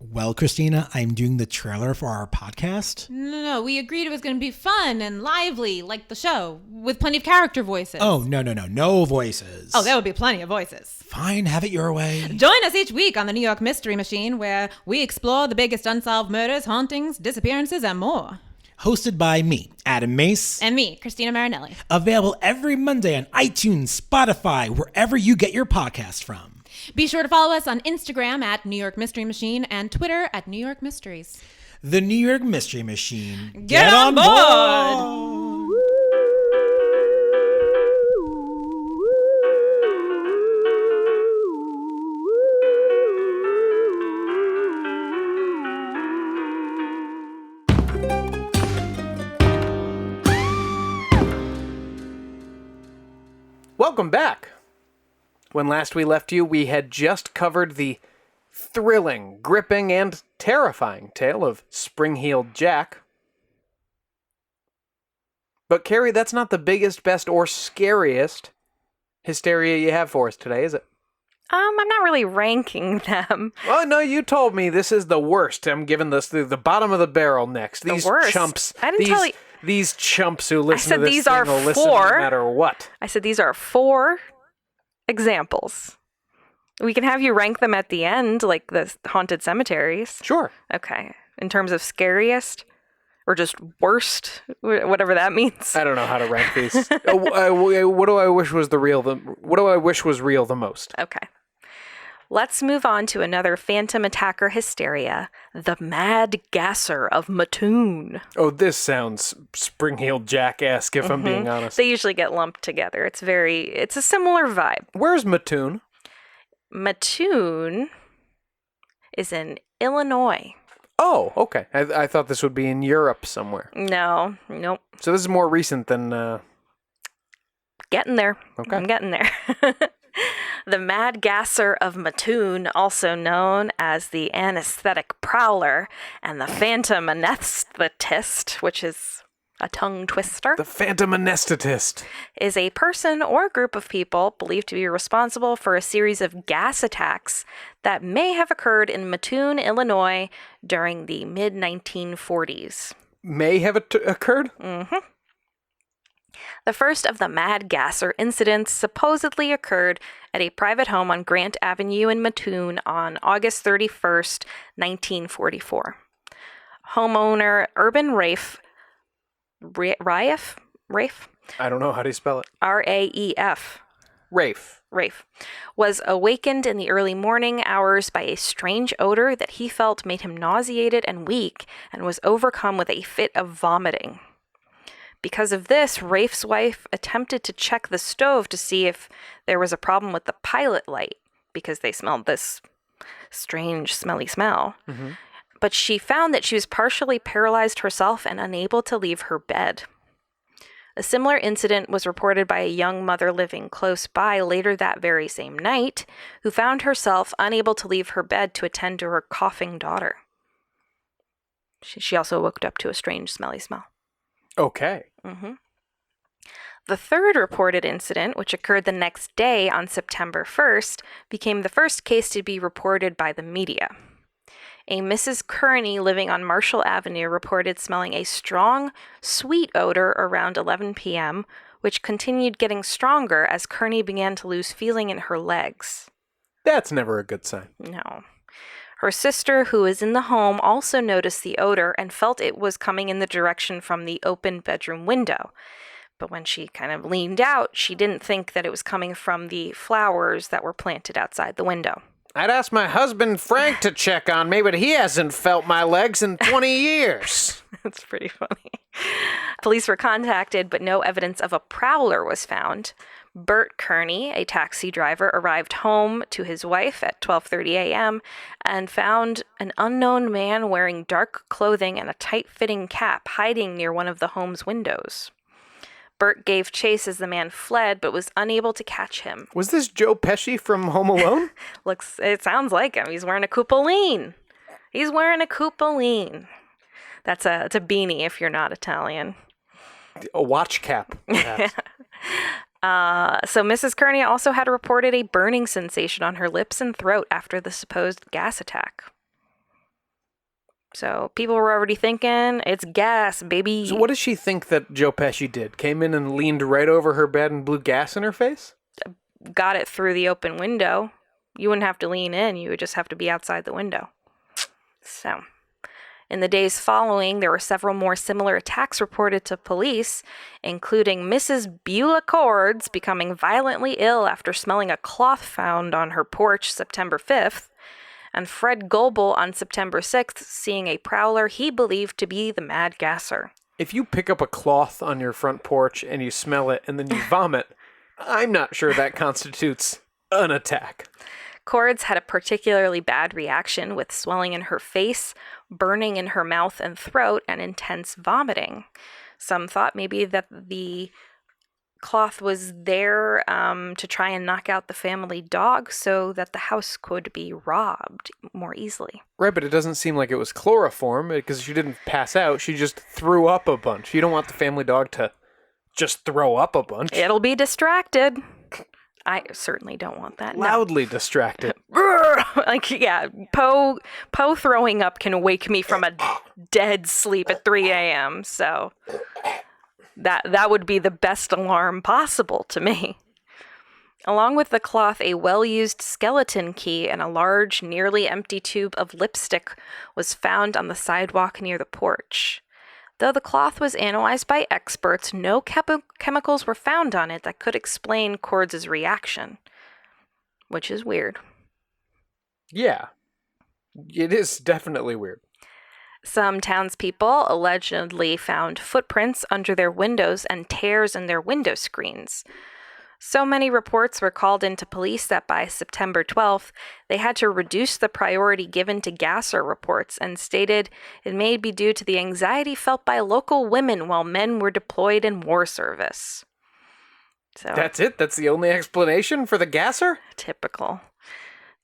C: Well, Christina, I'm doing the trailer for our podcast.
D: No, we agreed it was going to be fun and lively, like the show, with plenty of character voices.
C: Oh, no voices.
D: Oh, there would be plenty of voices.
C: Fine, have it your way.
D: Join us each week on the New York Mystery Machine, where we explore the biggest unsolved murders, hauntings, disappearances, and more.
C: Hosted by me, Adam Mace.
D: And me, Christina Marinelli.
C: Available every Monday on iTunes, Spotify, wherever you get your podcast from.
D: Be sure to follow us on Instagram at New York Mystery Machine and Twitter at New York Mysteries.
C: The New York Mystery Machine.
D: Get on board!
A: Welcome back. When last we left you, we had just covered the thrilling, gripping, and terrifying tale of Spring-Heeled Jack. But Carrie, that's not the biggest, best, or scariest hysteria you have for us today, is it?
B: I'm not really ranking them.
A: Oh, no, you told me this is the worst. I'm giving this the bottom of the barrel next. These
B: worst?
A: chumps.
B: I didn't tell you.
A: These chumps who listen to this
B: these
A: thing
B: are
A: will listen
B: four.
A: no matter what.
B: I said these are 4 examples. We can have you rank them at the end, like the haunted cemeteries.
A: Sure.
B: Okay. In terms of scariest? Or just worst, whatever that means.
A: I don't know how to rank these. What do I wish was real the most?
B: Okay. Let's move on to another phantom attacker hysteria, the Mad Gasser of Mattoon.
A: Oh, this sounds Spring-Heeled Jack-esque, if I'm being honest.
B: They usually get lumped together. It's a similar vibe.
A: Where's Mattoon?
B: Mattoon is in Illinois.
A: Oh, okay. I thought this would be in Europe somewhere.
B: No, nope.
A: So this is more recent than...
B: Getting there.
A: Okay.
B: I'm getting there. The Mad Gasser of Mattoon, also known as the anesthetic prowler and the phantom anesthetist, which is a tongue twister.
A: The phantom anesthetist.
B: Is a person or group of people believed to be responsible for a series of gas attacks that may have occurred in Mattoon, Illinois during the mid-1940s.
A: May have occurred?
B: Mm-hmm. The first of the Mad Gasser incidents supposedly occurred at a private home on Grant Avenue in Mattoon on August 31st, 1944. Homeowner Urban Rafe?
A: I don't know. How do you spell it?
B: R-A-E-F.
A: Rafe.
B: Was awakened in the early morning hours by a strange odor that he felt made him nauseated and weak, and was overcome with a fit of vomiting. Because of this, Rafe's wife attempted to check the stove to see if there was a problem with the pilot light, because they smelled this strange, smelly smell. Mm-hmm. But she found that she was partially paralyzed herself and unable to leave her bed. A similar incident was reported by a young mother living close by later that very same night, who found herself unable to leave her bed to attend to her coughing daughter. She also woke up to a strange, smelly smell.
A: Okay.
B: Mm-hmm. The third reported incident, which occurred the next day on September 1st, became the first case to be reported by the media. A Mrs. Kearney living on Marshall Avenue reported smelling a strong, sweet odor around 11 p.m., which continued getting stronger as Kearney began to lose feeling in her legs.
A: That's never a good sign.
B: No. Her sister, who was in the home, also noticed the odor and felt it was coming in the direction from the open bedroom window. But when she kind of leaned out, she didn't think that it was coming from the flowers that were planted outside the window.
A: I'd asked my husband Frank to check on me, but he hasn't felt my legs in 20 years.
B: That's pretty funny. Police were contacted, but no evidence of a prowler was found. Bert Kearney, a taxi driver, arrived home to his wife at 12:30 a.m. and found an unknown man wearing dark clothing and a tight-fitting cap hiding near one of the home's windows. Bert gave chase as the man fled, but was unable to catch him.
A: Was this Joe Pesci from Home Alone?
B: It sounds like him. He's wearing a coupoline. It's a beanie if you're not Italian.
A: A watch cap, perhaps.
B: So Mrs. Kearney also had reported a burning sensation on her lips and throat after the supposed gas attack. So people were already thinking, it's gas, baby.
A: So what does she think that Joe Pesci did? Came in and leaned right over her bed and blew gas in her face?
B: Got it through the open window. You wouldn't have to lean in. You would just have to be outside the window. So, in the days following, there were several more similar attacks reported to police, including Mrs. Beulah Cords becoming violently ill after smelling a cloth found on her porch September 5th, and Fred Goebel on September 6th seeing a prowler he believed to be the Mad Gasser.
A: If you pick up a cloth on your front porch and you smell it and then you vomit, I'm not sure that constitutes an attack.
B: Cords had a particularly bad reaction with swelling in her face, burning in her mouth and throat, and intense vomiting. Some thought maybe that the cloth was there to try and knock out the family dog so that the house could be robbed more easily.
A: Right, but it doesn't seem like it was chloroform because she didn't pass out. She just threw up a bunch. You don't want the family dog to just throw up a bunch.
B: It'll be distracted. I certainly don't want that.
A: Loudly distracted.
B: Poe throwing up can wake me from a dead sleep at 3 a.m., so that would be the best alarm possible to me. Along with the cloth, a well-used skeleton key and a large, nearly empty tube of lipstick was found on the sidewalk near the porch. Though the cloth was analyzed by experts, no chemicals were found on it that could explain Cords' reaction, which is weird.
A: Yeah. It is definitely weird.
B: Some townspeople allegedly found footprints under their windows and tears in their window screens. So many reports were called into police that by September 12th, they had to reduce the priority given to gasser reports and stated it may be due to the anxiety felt by local women while men were deployed in war service. So
A: That's it? That's the only explanation for the gasser?
B: typical.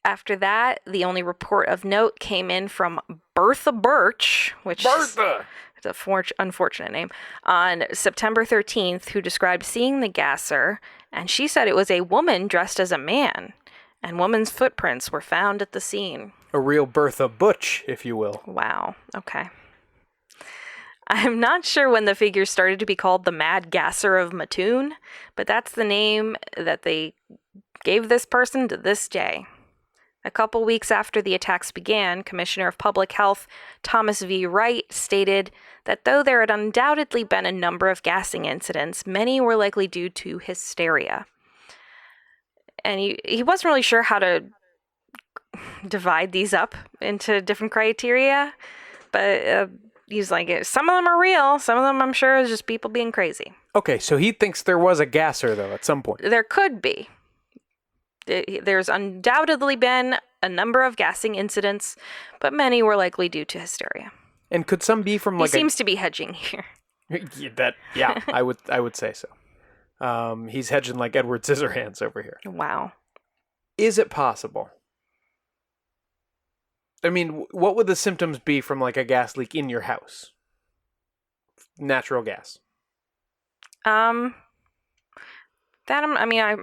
B: After that, the only report of note came in from Bertha Birch, which is a unfortunate name, on September 13th, who described seeing the gasser, and she said it was a woman dressed as a man, and woman's footprints were found at the scene.
A: A real Bertha Butch, if you will.
B: Wow, okay. I'm not sure when the figure started to be called the Mad Gasser of Mattoon, but that's the name that they gave this person to this day. A couple weeks after the attacks began, Commissioner of Public Health Thomas V. Wright stated that though there had undoubtedly been a number of gassing incidents, many were likely due to hysteria. And he wasn't really sure how to divide these up into different criteria, but he's like, some of them are real, some of them I'm sure is just people being crazy.
A: Okay, so he thinks there was a gasser, though, at some point.
B: There could be. There's undoubtedly been a number of gassing incidents, but many were likely due to hysteria.
A: And could some be from
B: He seems to be hedging here.
A: Yeah, I would say so. He's hedging like Edward Scissorhands over here.
B: Wow.
A: Is it possible? I mean, what would the symptoms be from like a gas leak in your house? Natural gas.
B: I'm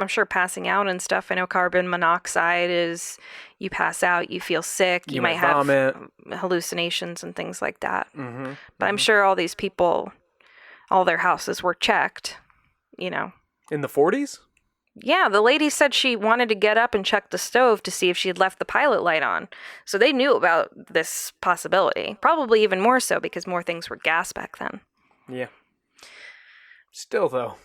B: sure passing out and stuff. I know carbon monoxide is you pass out, you feel sick, you might have
A: vomit,
B: hallucinations and things like that.
A: Mm-hmm.
B: But I'm sure all these people, all their houses were checked, you know.
A: In the 40s?
B: Yeah, the lady said she wanted to get up and check the stove to see if she had left the pilot light on. So they knew about this possibility. Probably even more so because more things were gas back then.
A: Yeah. Still, though.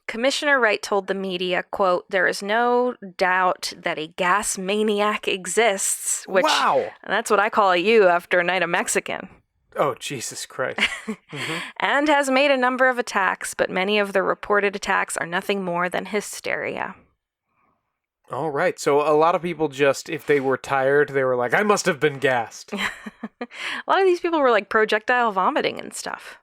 B: Commissioner Wright told the media, quote, "There is no doubt that a gas maniac exists," which,
A: wow,
B: that's what I call you after a night of Mexican.
A: Oh, Jesus Christ. Mm-hmm.
B: And has made a number of attacks, but many of the reported attacks are nothing more than hysteria.
A: All right. So a lot of people just, if they were tired, they were like, I must have been gassed.
B: A lot of these people were like projectile vomiting and stuff.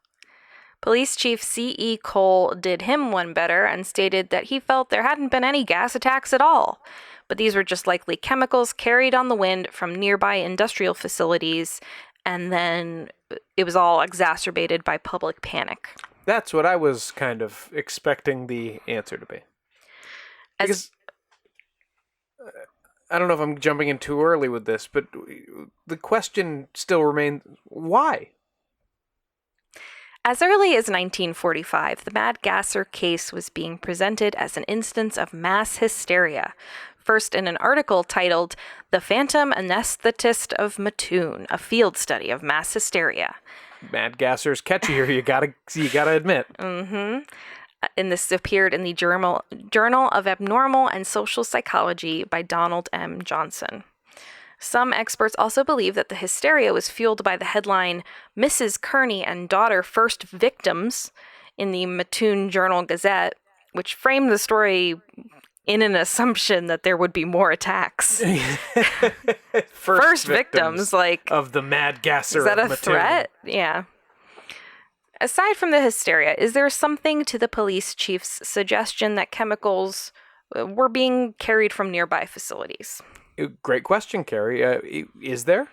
B: Police Chief C.E. Cole did him one better and stated that he felt there hadn't been any gas attacks at all, but these were just likely chemicals carried on the wind from nearby industrial facilities, and then it was all exacerbated by public panic.
A: That's what I was kind of expecting the answer to be. Because I don't know if I'm jumping in too early with this, but the question still remains, why?
B: As early as 1945, the Mad Gasser case was being presented as an instance of mass hysteria, first in an article titled "The Phantom Anesthetist of Mattoon, a Field Study of Mass Hysteria."
A: Mad Gasser's catchier, you gotta admit.
B: Mm-hmm. And this appeared in the Journal of Abnormal and Social Psychology by Donald M. Johnson. Some experts also believe that the hysteria was fueled by the headline, "Mrs. Kearney and Daughter First Victims," in the Mattoon Journal-Gazette, which framed the story in an assumption that there would be more attacks. First victims, like...
A: of the Mad Gasser
B: is that
A: of
B: a
A: Mattoon.
B: threat? Yeah. Aside from the hysteria, is there something to the police chief's suggestion that chemicals were being carried from nearby facilities?
A: Great question, Carrie. Is there?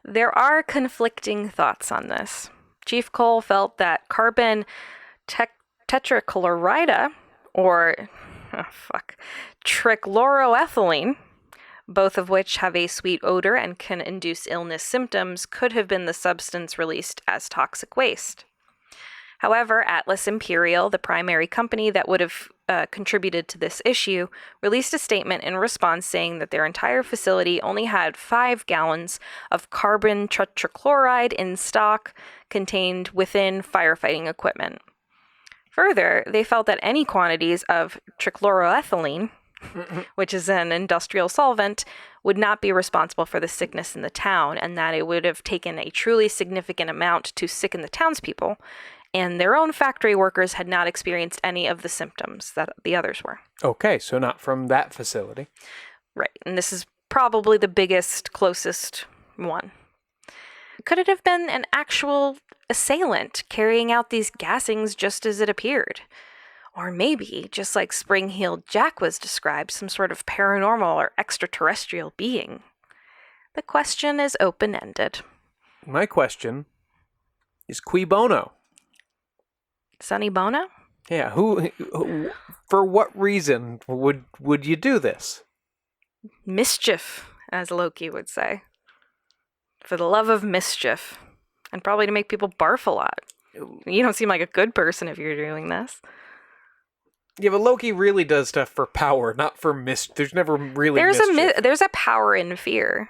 B: There are conflicting thoughts on this. Chief Cole felt that carbon tetrachloride, or trichloroethylene, both of which have a sweet odor and can induce illness symptoms, could have been the substance released as toxic waste. However, Atlas Imperial, the primary company that would have contributed to this issue, released a statement in response saying that their entire facility only had 5 gallons of carbon tetrachloride in stock contained within firefighting equipment. Further, they felt that any quantities of trichloroethylene, which is an industrial solvent, would not be responsible for the sickness in the town, and that it would have taken a truly significant amount to sicken the townspeople, and their own factory workers had not experienced any of the symptoms that the others were.
A: Okay, so not from that facility.
B: Right, and this is probably the biggest, closest one. Could it have been an actual assailant carrying out these gassings just as it appeared? Or maybe, just like Spring-Heeled Jack was described, some sort of paranormal or extraterrestrial being? The question is open-ended.
A: My question is cui bono?
B: Sonny Bono?
A: Yeah, who for what reason would you do this?
B: Mischief, as Loki would say. For the love of mischief. And probably to make people barf a lot. You don't seem like a good person if you're doing this.
A: Yeah, but Loki really does stuff for power, not for There's never really mischief.
B: There's a power in fear.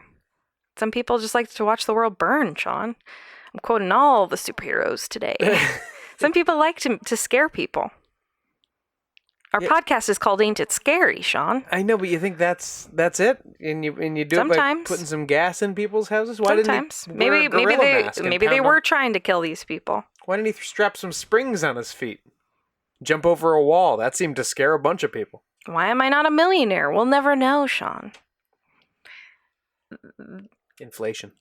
B: Some people just like to watch the world burn, Sean. I'm quoting all the superheroes today. Some people like to scare people. Our podcast is called Ain't It Scary, Sean?
A: I know, but you think that's it? And you do it by putting some gas in people's houses? Why
B: Sometimes.
A: Didn't he wear a gorilla mask and
B: maybe they
A: pound
B: were
A: them?
B: trying to kill these people.
A: Why didn't he strap some springs on his feet? Jump over a wall. That seemed to scare a bunch of people.
B: Why am I not a millionaire? We'll never know, Sean.
A: Inflation.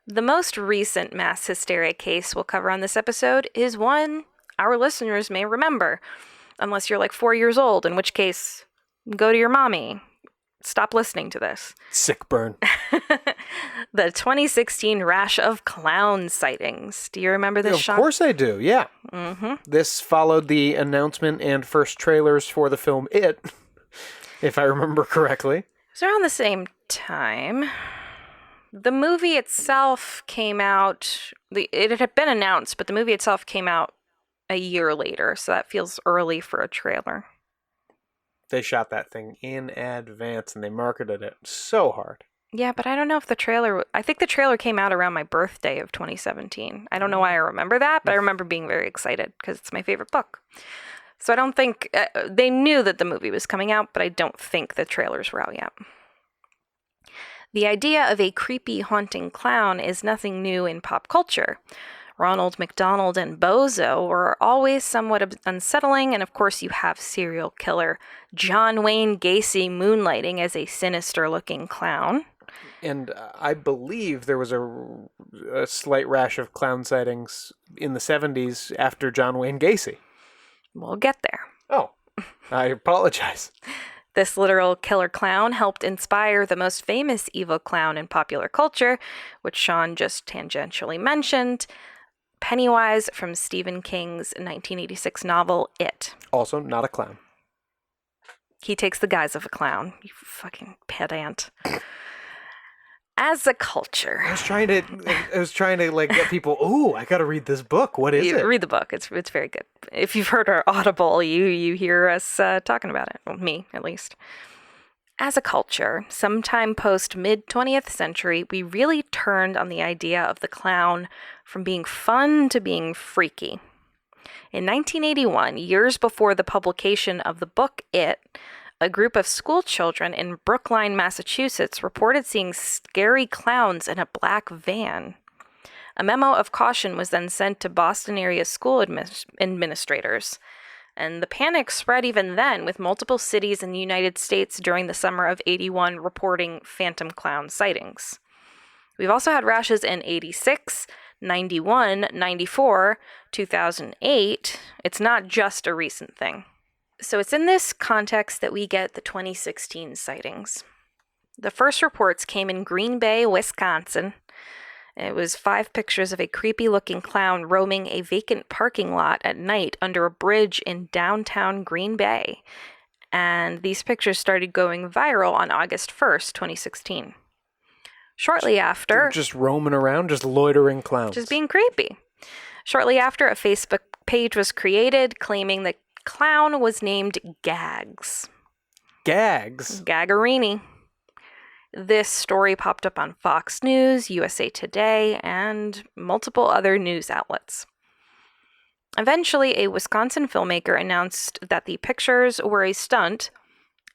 B: The most recent mass hysteria case we'll cover on this episode is one our listeners may remember, unless you're like 4 years old, in which case, go to your mommy. Stop listening to this.
A: Sick burn.
B: The 2016 rash of clown sightings. Do you remember this, Sean?
A: Of course I do, yeah.
B: Mm-hmm.
A: This followed the announcement and first trailers for the film It, if I remember correctly.
B: It was around the same time. The movie itself came out, it had been announced, but the movie itself came out a year later, so that feels early for a trailer.
A: They shot that thing in advance and they marketed it so hard.
B: Yeah, but I don't know if I think the trailer came out around my birthday of 2017. I don't know why I remember that, but I remember being very excited because it's my favorite book. So I don't think, they knew that the movie was coming out, but I don't think the trailers were out yet. The idea of a creepy, haunting clown is nothing new in pop culture. Ronald McDonald and Bozo were always somewhat unsettling, and of course you have serial killer John Wayne Gacy moonlighting as a sinister-looking clown.
A: And I believe there was a slight rash of clown sightings in the 70s after John Wayne Gacy.
B: We'll get there.
A: Oh, I apologize.
B: This literal killer clown helped inspire the most famous evil clown in popular culture, which Sean just tangentially mentioned, Pennywise from Stephen King's 1986 novel, It.
A: Also not a clown.
B: He takes the guise of a clown, you fucking pedant. As a culture.
A: I was trying to like get people, ooh, I gotta read this book. What is it?
B: Read the book. It's very good. If you've heard our Audible, you hear us talking about it. Well, me, at least. As a culture, sometime post mid-20th century, we really turned on the idea of the clown from being fun to being freaky. In 1981, years before the publication of the book It, a group of school children in Brookline, Massachusetts reported seeing scary clowns in a black van. A memo of caution was then sent to Boston area school administrators. And the panic spread even then, with multiple cities in the United States during the summer of 81 reporting phantom clown sightings. We've also had rashes in 86, 91, 94, 2008. It's not just a recent thing. So it's in this context that we get the 2016 sightings. The first reports came in Green Bay, Wisconsin. It was 5 pictures of a creepy-looking clown roaming a vacant parking lot at night under a bridge in downtown Green Bay. And these pictures started going viral on August 1st, 2016. Shortly after...
A: Just roaming around, just loitering clowns.
B: Just being creepy. Shortly after, a Facebook page was created claiming the clown was named Gags.
A: Gags?
B: Gagarini. This story popped up on Fox News, USA Today, and multiple other news outlets. Eventually, a Wisconsin filmmaker announced that the pictures were a stunt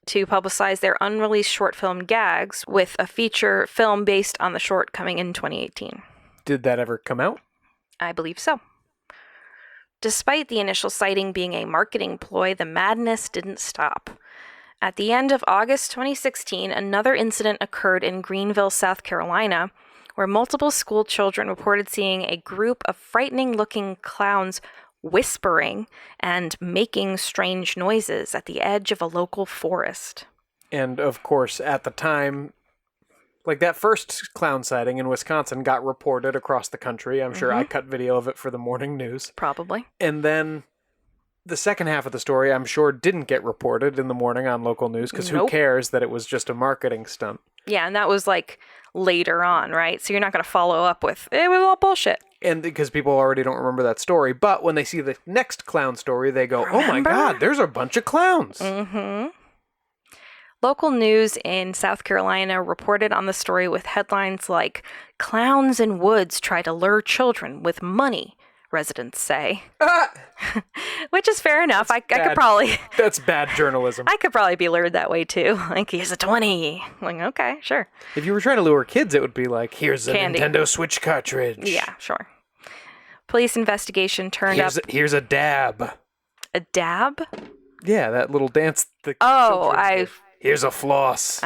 B: to publicize their unreleased short film Gags, with a feature film based on the short coming in 2018.
A: Did that ever come out?
B: I believe so. Despite the initial sighting being a marketing ploy, the madness didn't stop. At the end of August 2016, another incident occurred in Greenville, South Carolina, where multiple school children reported seeing a group of frightening-looking clowns whispering and making strange noises at the edge of a local forest.
A: And, of course, at the time, like that first clown sighting in Wisconsin got reported across the country. I'm sure I cut video of it for the morning news.
B: Probably.
A: And then the second half of the story, I'm sure, didn't get reported in the morning on local news, because who cares that it was just a marketing stunt?
B: Yeah, and that was like later on, right? So you're not going to follow up with, it was all bullshit.
A: And because people already don't remember that story. But when they see the next clown story, they go, oh my God, there's a bunch of clowns.
B: Mm-hmm. Local news in South Carolina reported on the story with headlines like, "Clowns in woods try to lure children with money," residents say. Which is fair enough. I could probably...
A: That's bad journalism.
B: I could probably be lured that way too. Like, here's a 20. Like, okay, sure.
A: If you were trying to lure kids, it would be like, here's a
B: Candy.
A: Nintendo Switch cartridge.
B: Yeah, sure. Police investigation turned up...
A: Here's a dab.
B: A dab?
A: Yeah, that little dance. Here's a floss.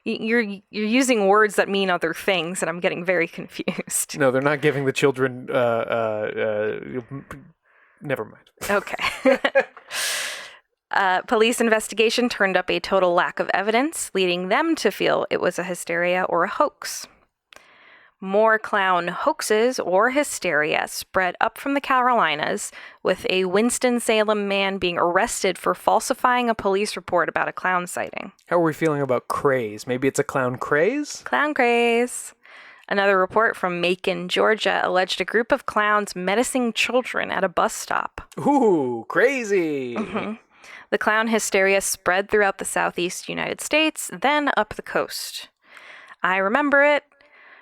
B: You're using words that mean other things, and I'm getting very confused.
A: No, they're not giving the children. Never mind.
B: Okay. Police investigation turned up a total lack of evidence, leading them to feel it was a hysteria or a hoax. More clown hoaxes or hysteria spread up from the Carolinas, with a Winston-Salem man being arrested for falsifying a police report about a clown sighting.
A: How are we feeling about craze? Maybe it's a clown craze?
B: Clown craze. Another report from Macon, Georgia, alleged a group of clowns menacing children at a bus stop.
A: Ooh, crazy!
B: Mm-hmm. The clown hysteria spread throughout the southeast United States, then up the coast. I remember it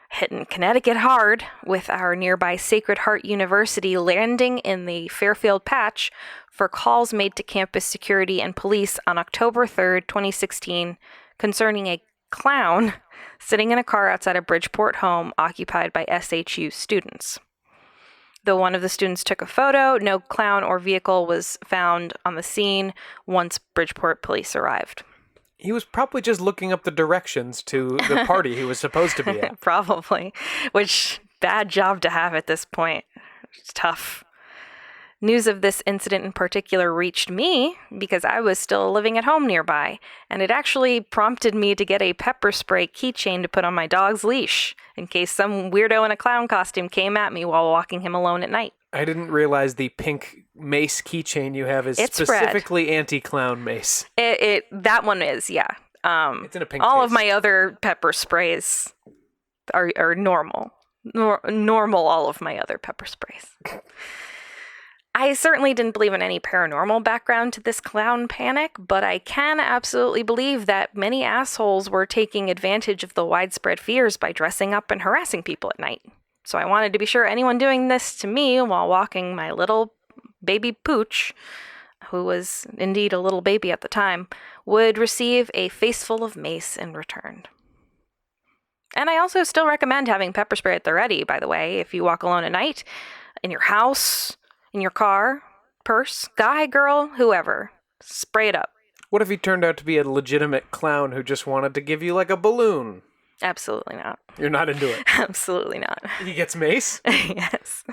B: hitting Connecticut hard, with our nearby Sacred Heart University landing in the Fairfield Patch for calls made to campus security and police on October 3rd, 2016, concerning a clown sitting in a car outside a Bridgeport home occupied by SHU students. Though one of the students took a photo, no clown or vehicle was found on the scene once Bridgeport police arrived.
A: He was probably just looking up the directions to the party he was supposed to be at.
B: Probably. Which, bad job to have at this point. It's tough. News of this incident in particular reached me because I was still living at home nearby, and it actually prompted me to get a pepper spray keychain to put on my dog's leash in case some weirdo in a clown costume came at me while walking him alone at night.
A: I didn't realize the pink mace keychain you have is specifically anti-clown mace.
B: That one is, yeah.
A: It's in a pink
B: all
A: case.
B: of my other pepper sprays are normal. Normal, all of my other pepper sprays. I certainly didn't believe in any paranormal background to this clown panic, but I can absolutely believe that many assholes were taking advantage of the widespread fears by dressing up and harassing people at night. So I wanted to be sure anyone doing this to me while walking my little baby Pooch, who was indeed a little baby at the time, would receive a face full of mace in return. And I also still recommend having pepper spray at the ready, by the way, if you walk alone at night, in your house, in your car, purse, guy, girl, whoever. Spray it up.
A: What if he turned out to be a legitimate clown who just wanted to give you like a balloon?
B: Absolutely not.
A: You're not into it?
B: Absolutely not.
A: He gets mace?
B: Yes.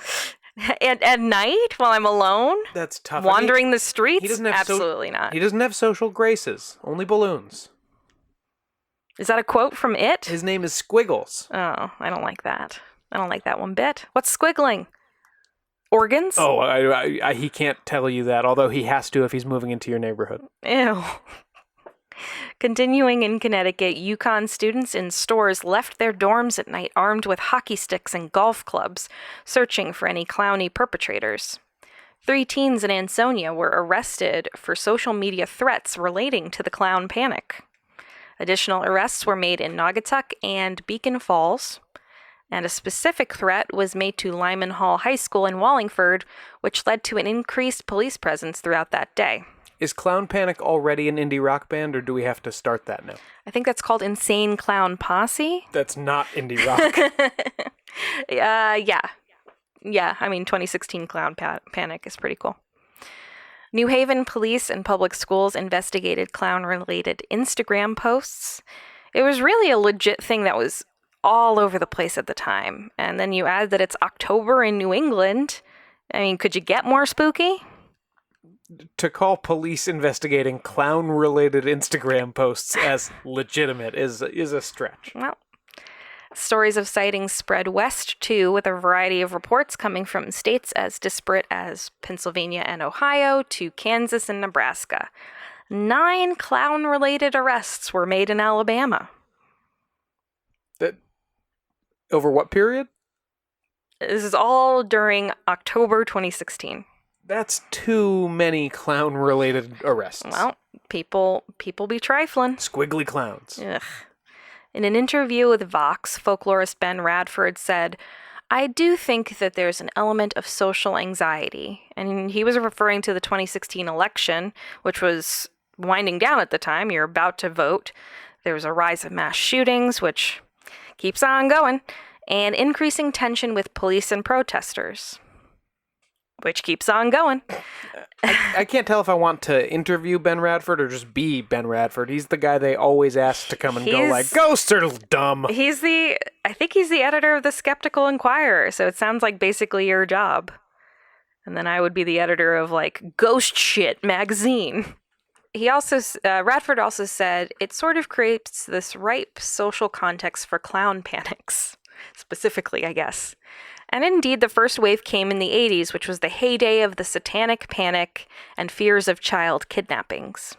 B: At night, while I'm alone?
A: That's tough.
B: Wandering the streets?
A: He doesn't have
B: absolutely not.
A: He doesn't have social graces. Only balloons.
B: Is that a quote from It?
A: His name is Squiggles.
B: Oh, I don't like that. I don't like that one bit. What's squiggling? Organs?
A: Oh, he can't tell you that, although he has to if he's moving into your neighborhood.
B: Ew. Continuing in Connecticut, Yukon students in stores left their dorms at night armed with hockey sticks and golf clubs, searching for any clowny perpetrators. 3 teens in Ansonia were arrested for social media threats relating to the clown panic. Additional arrests were made in Naugatuck and Beacon Falls, and a specific threat was made to Lyman Hall High School in Wallingford, which led to an increased police presence throughout that day.
A: Is Clown Panic already an indie rock band, or do we have to start that now?
B: I think that's called Insane Clown Posse.
A: That's not indie rock.
B: Yeah. Yeah, I mean, 2016 Clown Panic is pretty cool. New Haven police and public schools investigated clown-related Instagram posts. It was really a legit thing that was all over the place at the time. And then you add that it's October in New England. I mean, could you get more spooky?
A: To call police investigating clown-related Instagram posts as legitimate is a stretch.
B: Well, stories of sightings spread west, too, with a variety of reports coming from states as disparate as Pennsylvania and Ohio to Kansas and Nebraska. 9 clown-related arrests were made in Alabama.
A: That over what period?
B: This is all during October 2016.
A: That's too many clown-related arrests.
B: Well, people be trifling.
A: Squiggly clowns.
B: Ugh. In an interview with Vox, folklorist Ben Radford said, "I do think that there's an element of social anxiety." And he was referring to the 2016 election, which was winding down at the time. You're about to vote. There was a rise of mass shootings, which keeps on going, and increasing tension with police and protesters, which keeps on going.
A: I can't tell if I want to interview Ben Radford or just be Ben Radford. He's the guy they always ask to come and go like, ghosts are dumb.
B: I think he's the editor of the Skeptical Inquirer, so it sounds like basically your job. And then I would be the editor of like Ghost Shit magazine. Radford also said, it sort of creates this ripe social context for clown panics, specifically, I guess. And indeed, the first wave came in the 80s, which was the heyday of the satanic panic and fears of child kidnappings.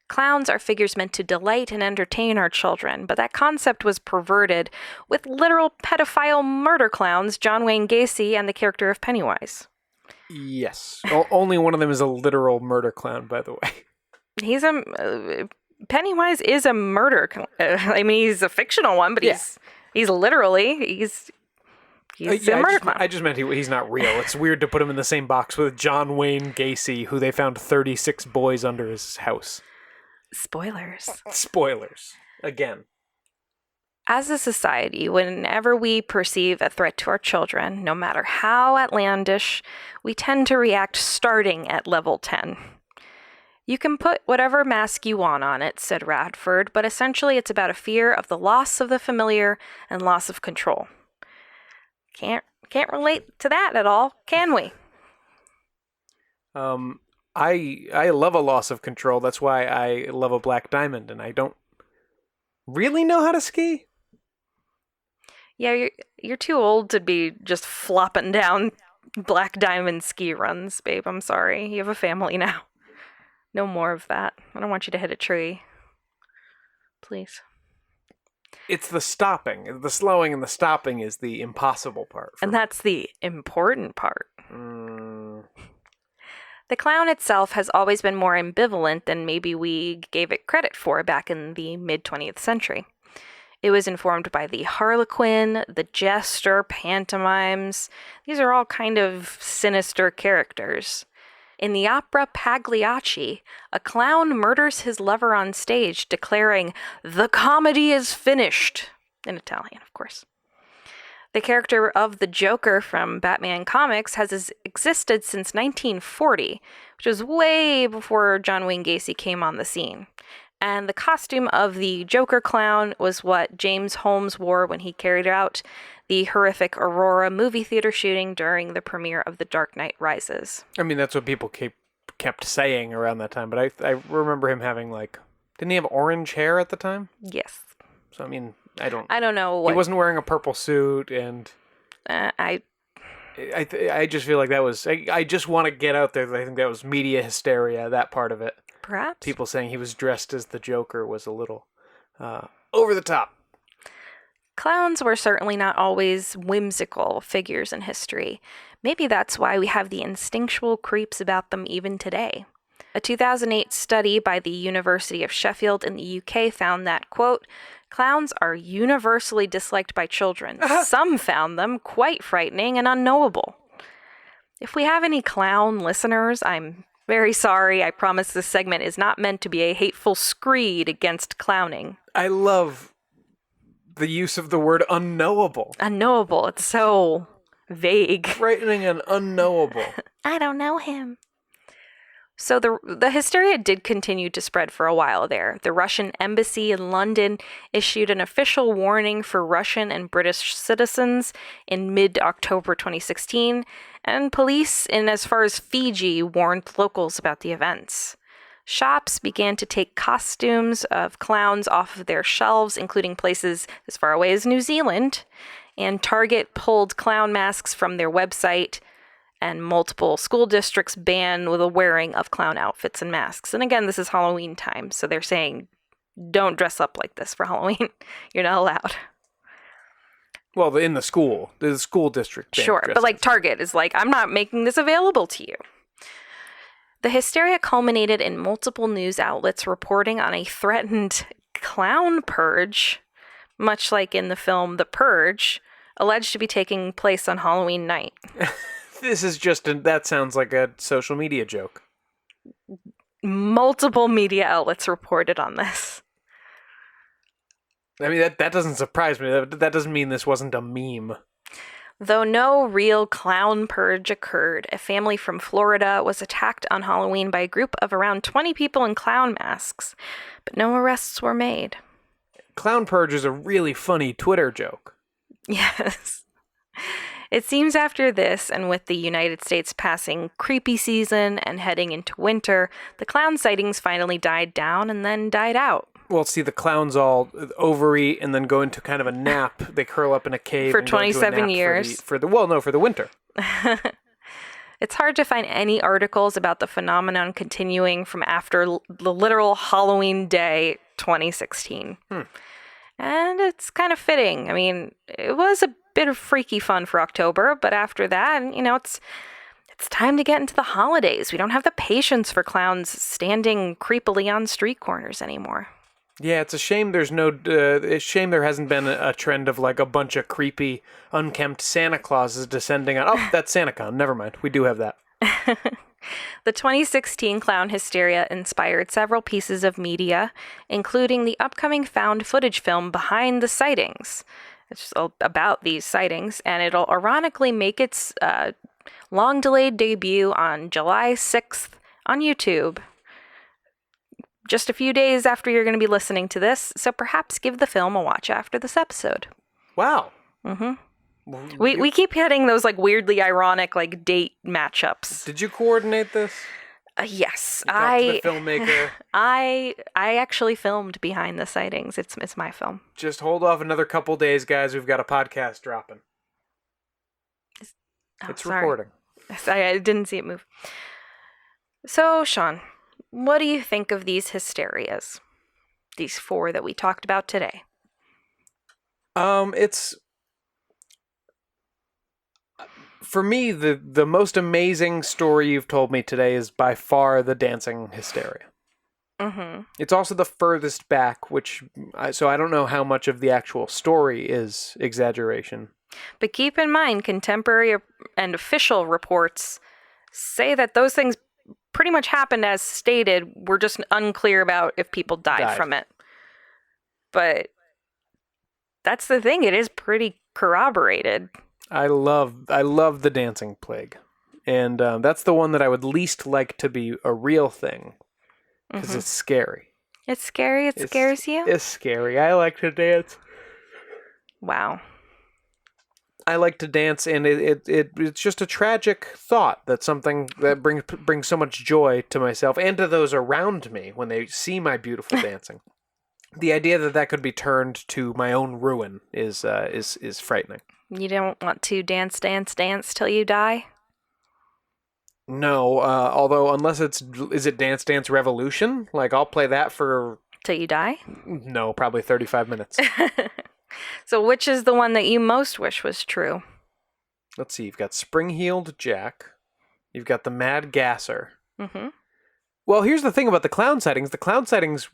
B: Clowns are figures meant to delight and entertain our children, but that concept was perverted with literal pedophile murder clowns, John Wayne Gacy and the character of Pennywise.
A: Yes. Only one of them is a literal murder clown, by the way.
B: Pennywise is a murder. I mean, he's a fictional one, but he's literally a murder clown.
A: I just meant he's not real. It's weird to put him in the same box with John Wayne Gacy, who they found 36 boys under his house. Spoilers. Again.
B: As a society, whenever we perceive a threat to our children, no matter how outlandish, we tend to react starting at level 10. You can put whatever mask you want on it, said Radford, but essentially it's about a fear of the loss of the familiar and loss of control. Can't relate to that at all, can we?
A: I love a loss of control. That's why I love a black diamond, and I don't really know how to ski.
B: Yeah, you're too old to be just flopping down black diamond ski runs, babe. I'm sorry. You have a family now. No more of that. I don't want you to hit a tree. Please.
A: It's the stopping. The slowing and the stopping is the impossible part.
B: And that's the important part. The clown itself has always been more ambivalent than maybe we gave it credit for back in the mid-20th century. It was informed by the harlequin, the jester, pantomimes. These are all kind of sinister characters. In the opera Pagliacci, a clown murders his lover on stage, declaring, "The comedy is finished," in Italian, of course. The character of the Joker from Batman comics has existed since 1940, which was way before John Wayne Gacy came on the scene. And the costume of the Joker clown was what James Holmes wore when he carried out the horrific Aurora movie theater shooting during the premiere of The Dark Knight Rises.
A: I mean, that's what people kept saying around that time, but I remember him having, didn't he have orange hair at the time?
B: Yes.
A: So, I mean, I don't
B: know.
A: He wasn't wearing a purple suit, and I just feel like that was, I just want to get out there that I think that was media hysteria, that part of it.
B: Perhaps.
A: People saying he was dressed as the Joker was a little over the top.
B: Clowns were certainly not always whimsical figures in history. Maybe that's why we have the instinctual creeps about them even today. A 2008 study by the University of Sheffield in the UK found that, quote, clowns are universally disliked by children. Some found them quite frightening and unknowable. If we have any clown listeners, I'm very sorry. I promise this segment is not meant to be a hateful screed against clowning.
A: I love the use of the word unknowable.
B: Unknowable. It's so vague.
A: Frightening and unknowable.
B: I don't know him. So the hysteria did continue to spread for a while there. The Russian embassy in London issued an official warning for Russian and British citizens in mid-October 2016, and police in as far as Fiji warned locals about the events. Shops began to take costumes of clowns off of their shelves, including places as far away as New Zealand, and Target pulled clown masks from their website, and multiple school districts ban the wearing of clown outfits and masks. And again, this is Halloween time, so they're saying, don't dress up like this for Halloween. You're not allowed.
A: Well, in the school district.
B: Sure, but like Target is like, I'm not making this available to you. The hysteria culminated in multiple news outlets reporting on a threatened clown purge, much like in the film The Purge, alleged to be taking place on Halloween night.
A: This is that sounds like a social media joke.
B: Multiple media outlets reported on this.
A: I mean, that doesn't surprise me. That doesn't mean this wasn't a meme.
B: Though no real clown purge occurred, a family from Florida was attacked on Halloween by a group of around 20 people in clown masks, but no arrests were made.
A: Clown purge is a really funny Twitter joke.
B: Yes. It seems after this, and with the United States passing creepy season and heading into winter, the clown sightings finally died down and then died out.
A: Well, see, the clowns all overeat and then go into kind of a nap. They curl up in a cave
B: for 27 years.
A: For the winter.
B: It's hard to find any articles about the phenomenon continuing from after the literal Halloween day 2016. And it's kind of fitting. I mean, it was a bit of freaky fun for October, but after that, it's time to get into the holidays. We don't have the patience for clowns standing creepily on street corners anymore.
A: Yeah, it's a shame it's a shame there hasn't been a trend of like a bunch of creepy, unkempt Santa Clauses descending on. Oh, that's SantaCon. Never mind. We do have that.
B: The 2016 clown hysteria inspired several pieces of media, including the upcoming found footage film Behind the Sightings. It's about these sightings, and it'll ironically make its long-delayed debut on July 6th on YouTube, just a few days after you're going to be listening to this, so perhaps give the film a watch after this episode.
A: Wow.
B: Mm-hmm. We keep hitting those like weirdly ironic like date matchups.
A: Did you coordinate this?
B: Yes,
A: you talked to the filmmaker.
B: I actually filmed Behind the Sightings. It's my film.
A: Just hold off another couple days, guys. We've got a podcast dropping. It's recording.
B: I didn't see it move. So, Sean, what do you think of these hysterias? These 4 that we talked about today.
A: It's for me the most amazing story you've told me today is by far the dancing hysteria.
B: Mm-hmm.
A: It's also the furthest back, so I don't know how much of the actual story is exaggeration.
B: But keep in mind, contemporary and official reports say that those things pretty much happened as stated. We're just unclear about if people died from it. But that's the thing. It is pretty corroborated. I
A: love the dancing plague. And that's the one that I would least like to be a real thing. Because it's scary.
B: It's scary? It scares you?
A: It's scary. I like to dance.
B: Wow.
A: I like to dance, and it's just a tragic thought that something that brings so much joy to myself and to those around me when they see my beautiful dancing. The idea that could be turned to my own ruin is frightening.
B: You don't want to dance till you die?
A: No, although unless is it Dance Dance Revolution? Like, I'll play that for,
B: Till you die?
A: no, probably 35 minutes.
B: So which is the one that you most wish was true?
A: Let's see, you've got Spring-Heeled Jack. You've got the Mad Gasser.
B: Mm-hmm.
A: Well, here's the thing about the clown sightings. The clown sightings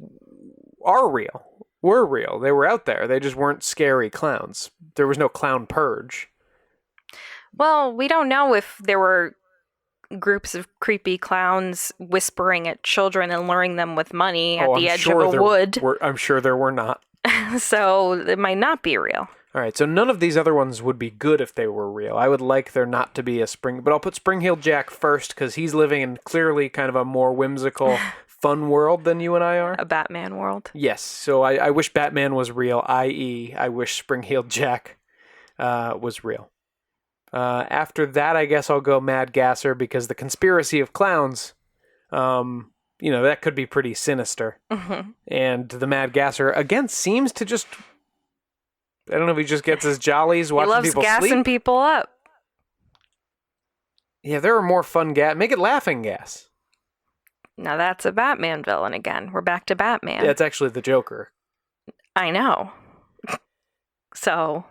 A: are real. Were real. They were out there. They just weren't scary clowns. There was no clown purge.
B: Well, we don't know if there were groups of creepy clowns whispering at children and luring them with money at the edge of a wood.
A: I'm sure there were not.
B: So it might not be real.
A: All right, so none of these other ones would be good if they were real. I would like there not to be a but I'll put Spring-Heeled Jack first because he's living in clearly kind of a more whimsical, fun world than you and I are.
B: A Batman world.
A: Yes, so I wish Batman was real, i.e., I wish Spring-Heeled Jack was real. After that, I guess I'll go Mad Gasser because the conspiracy of clowns, that could be pretty sinister.
B: Mm-hmm.
A: And the Mad Gasser, again, seems to just... I don't know if he just gets his jollies watching people
B: He loves
A: sleep.
B: gassing people up.
A: Yeah, there are more fun gas. Make it laughing gas.
B: Now that's a Batman villain again. We're back to Batman.
A: Yeah, it's actually the Joker.
B: I know. So...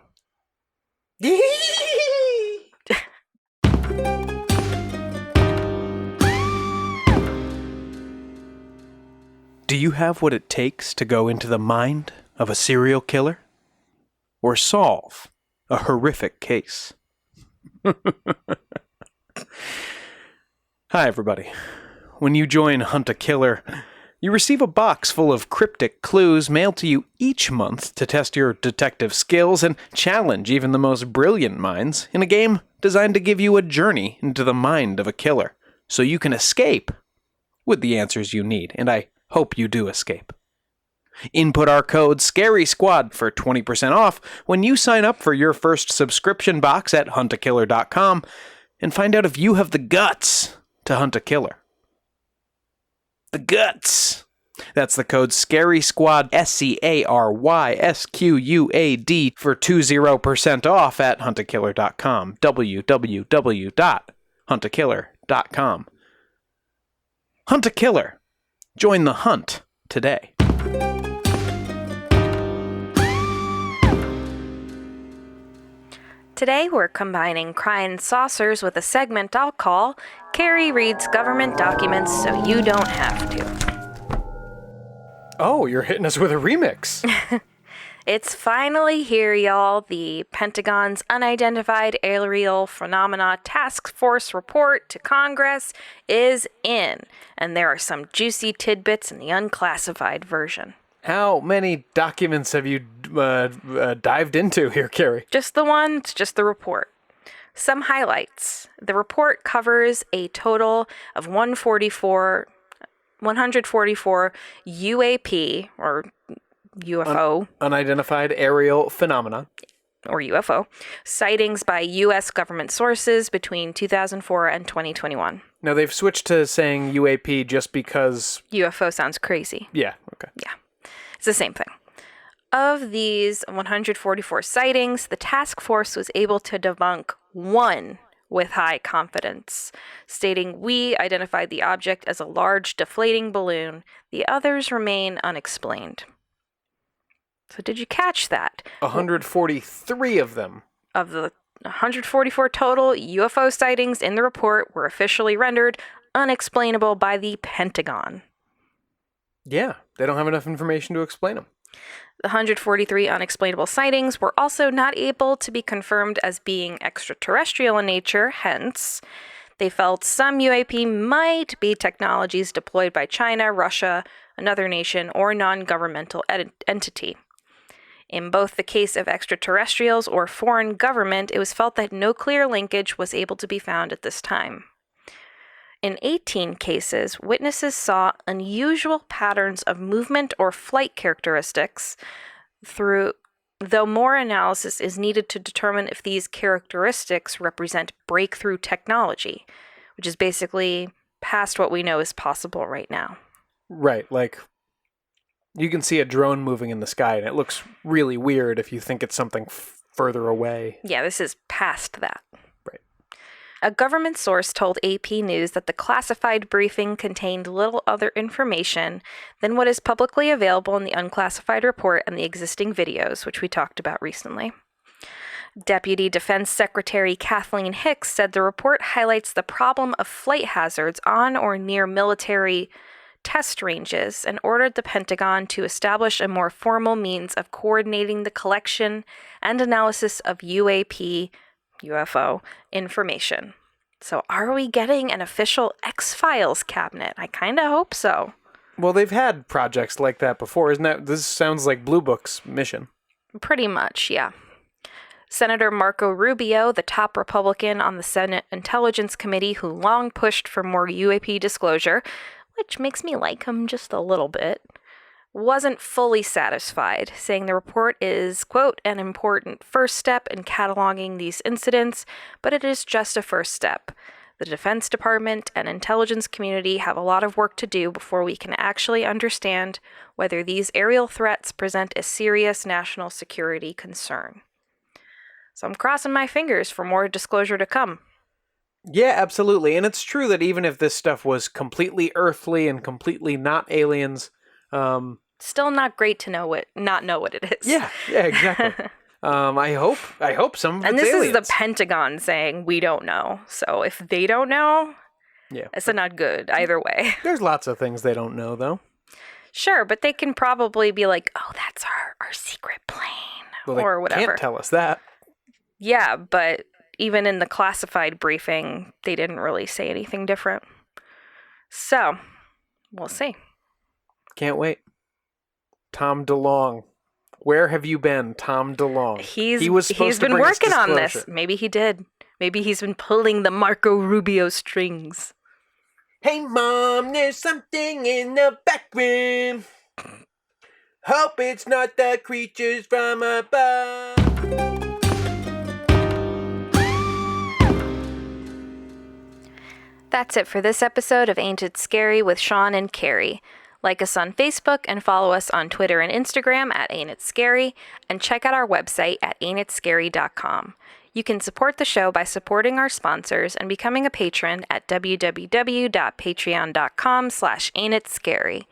A: Do you have what it takes to go into the mind of a serial killer? Or solve a horrific case? Hi, everybody. When you join Hunt a Killer, you receive a box full of cryptic clues mailed to you each month to test your detective skills and challenge even the most brilliant minds in a game designed to give you a journey into the mind of a killer so you can escape with the answers you need, and I hope you do escape. Input our code SCARYSQUAD for 20% off when you sign up for your first subscription box at huntakiller.com and find out if you have the guts to hunt a killer. The guts! That's the code SCARYSQUAD, SCARYSQUAD, for 20% off at huntakiller.com, www.huntakiller.com. Hunt a Killer. Join the hunt today.
B: Today we're combining Crying Saucers with a segment I'll call Carrie Reads Government Documents So You Don't Have to.
A: Oh, you're hitting us with a remix.
B: It's finally here, y'all. The Pentagon's Unidentified Aerial Phenomena Task Force report to Congress is in, and there are some juicy tidbits in the unclassified version.
A: How many documents have you dived into here, Carrie?
B: Just the one, it's just the report. Some highlights. The report covers a total of 144 UAP, or UFO.
A: Unidentified aerial phenomena.
B: Or UFO, sightings by U.S. government sources between 2004 and 2021.
A: Now, they've switched to saying UAP just because...
B: UFO sounds crazy.
A: Yeah, okay.
B: Yeah, it's the same thing. Of these 144 sightings, the task force was able to debunk one with high confidence, stating, "We identified the object as a large deflating balloon. The others remain unexplained." So did you catch that?
A: 143 of them.
B: Of the 144 total UFO sightings in the report were officially rendered unexplainable by the Pentagon.
A: Yeah, they don't have enough information to explain them.
B: The 143 unexplainable sightings were also not able to be confirmed as being extraterrestrial in nature, hence, they felt some UAP might be technologies deployed by China, Russia, another nation, or non-governmental entity. In both the case of extraterrestrials or foreign government, it was felt that no clear linkage was able to be found at this time. In 18 cases, witnesses saw unusual patterns of movement or flight characteristics, though more analysis is needed to determine if these characteristics represent breakthrough technology, which is basically past what we know is possible right now.
A: Right, like, you can see a drone moving in the sky, and it looks really weird if you think it's something further away.
B: Yeah, this is past that.
A: Right.
B: A government source told AP News that the classified briefing contained little other information than what is publicly available in the unclassified report and the existing videos, which we talked about recently. Deputy Defense Secretary Kathleen Hicks said the report highlights the problem of flight hazards on or near military test ranges and ordered the Pentagon to establish a more formal means of coordinating the collection and analysis of UFO information. So are we getting an official X-Files cabinet? I kind of hope so.
A: Well, they've had projects like that before, isn't that? This sounds like Blue Book's mission.
B: Pretty much, yeah. Senator Marco Rubio, the top Republican on the Senate Intelligence Committee who long pushed for more UAP disclosure, which makes me like him just a little bit, wasn't fully satisfied, saying the report is, quote, an important first step in cataloging these incidents, but it is just a first step. The Defense Department and intelligence community have a lot of work to do before we can actually understand whether these aerial threats present a serious national security concern. So I'm crossing my fingers for more disclosure to come.
A: Yeah, absolutely. And it's true that even if this stuff was completely earthly and completely not aliens,
B: still not great to not know what it is.
A: Yeah, exactly. I hope some of it's
B: And this
A: aliens.
B: is the Pentagon saying we don't know. So if they don't know,
A: yeah,
B: it's not good either way.
A: There's lots of things they don't know, though.
B: Sure, but they can probably be like, oh, that's our secret plane,
A: Well,
B: or whatever.
A: They can't tell us that.
B: Yeah, but even in the classified briefing, they didn't really say anything different. So, we'll see.
A: Can't wait. Tom DeLonge. Where have you been, Tom DeLonge?
B: He's been working on this. Maybe he did. Maybe he's been pulling the Marco Rubio strings.
A: Hey, Mom, there's something in the back room. Hope it's not the creatures from above.
B: That's it for this episode of Ain't It Scary with Sean and Carrie. Like us on Facebook and follow us on Twitter and Instagram at Ain't It Scary, and check out our website at ain'titscary.com. You can support the show by supporting our sponsors and becoming a patron at www.patreon.com/ain'titscary.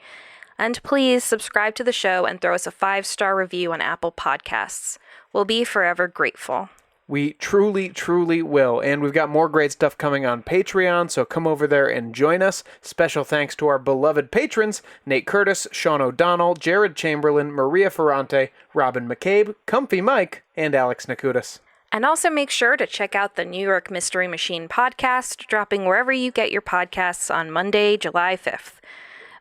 B: And please subscribe to the show and throw us a 5-star review on Apple Podcasts. We'll be forever grateful.
A: We truly, truly will. And we've got more great stuff coming on Patreon, so come over there and join us. Special thanks to our beloved patrons, Nate Curtis, Sean O'Donnell, Jared Chamberlain, Maria Ferrante, Robin McCabe, Comfy Mike, and Alex Nakutis.
B: And also make sure to check out the New York Mystery Machine podcast, dropping wherever you get your podcasts on Monday, July 5th.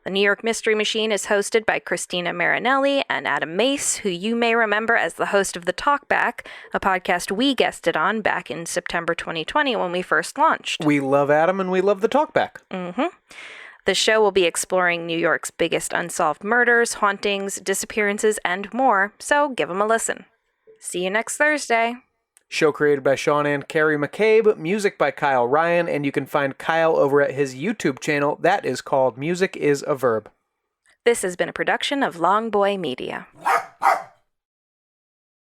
B: The New York Mystery Machine is hosted by Christina Marinelli and Adam Mace, who you may remember as the host of The Talkback, a podcast we guested on back in September 2020 when we first launched.
A: We love Adam and we love The Talkback.
B: Mm-hmm. The show will be exploring New York's biggest unsolved murders, hauntings, disappearances, and more, so give them a listen. See you next Thursday.
A: Show created by Sean and Carrie McCabe, music by Kyle Ryan, and you can find Kyle over at his YouTube channel that is called Music is a Verb.
B: This has been a production of Long Boy Media.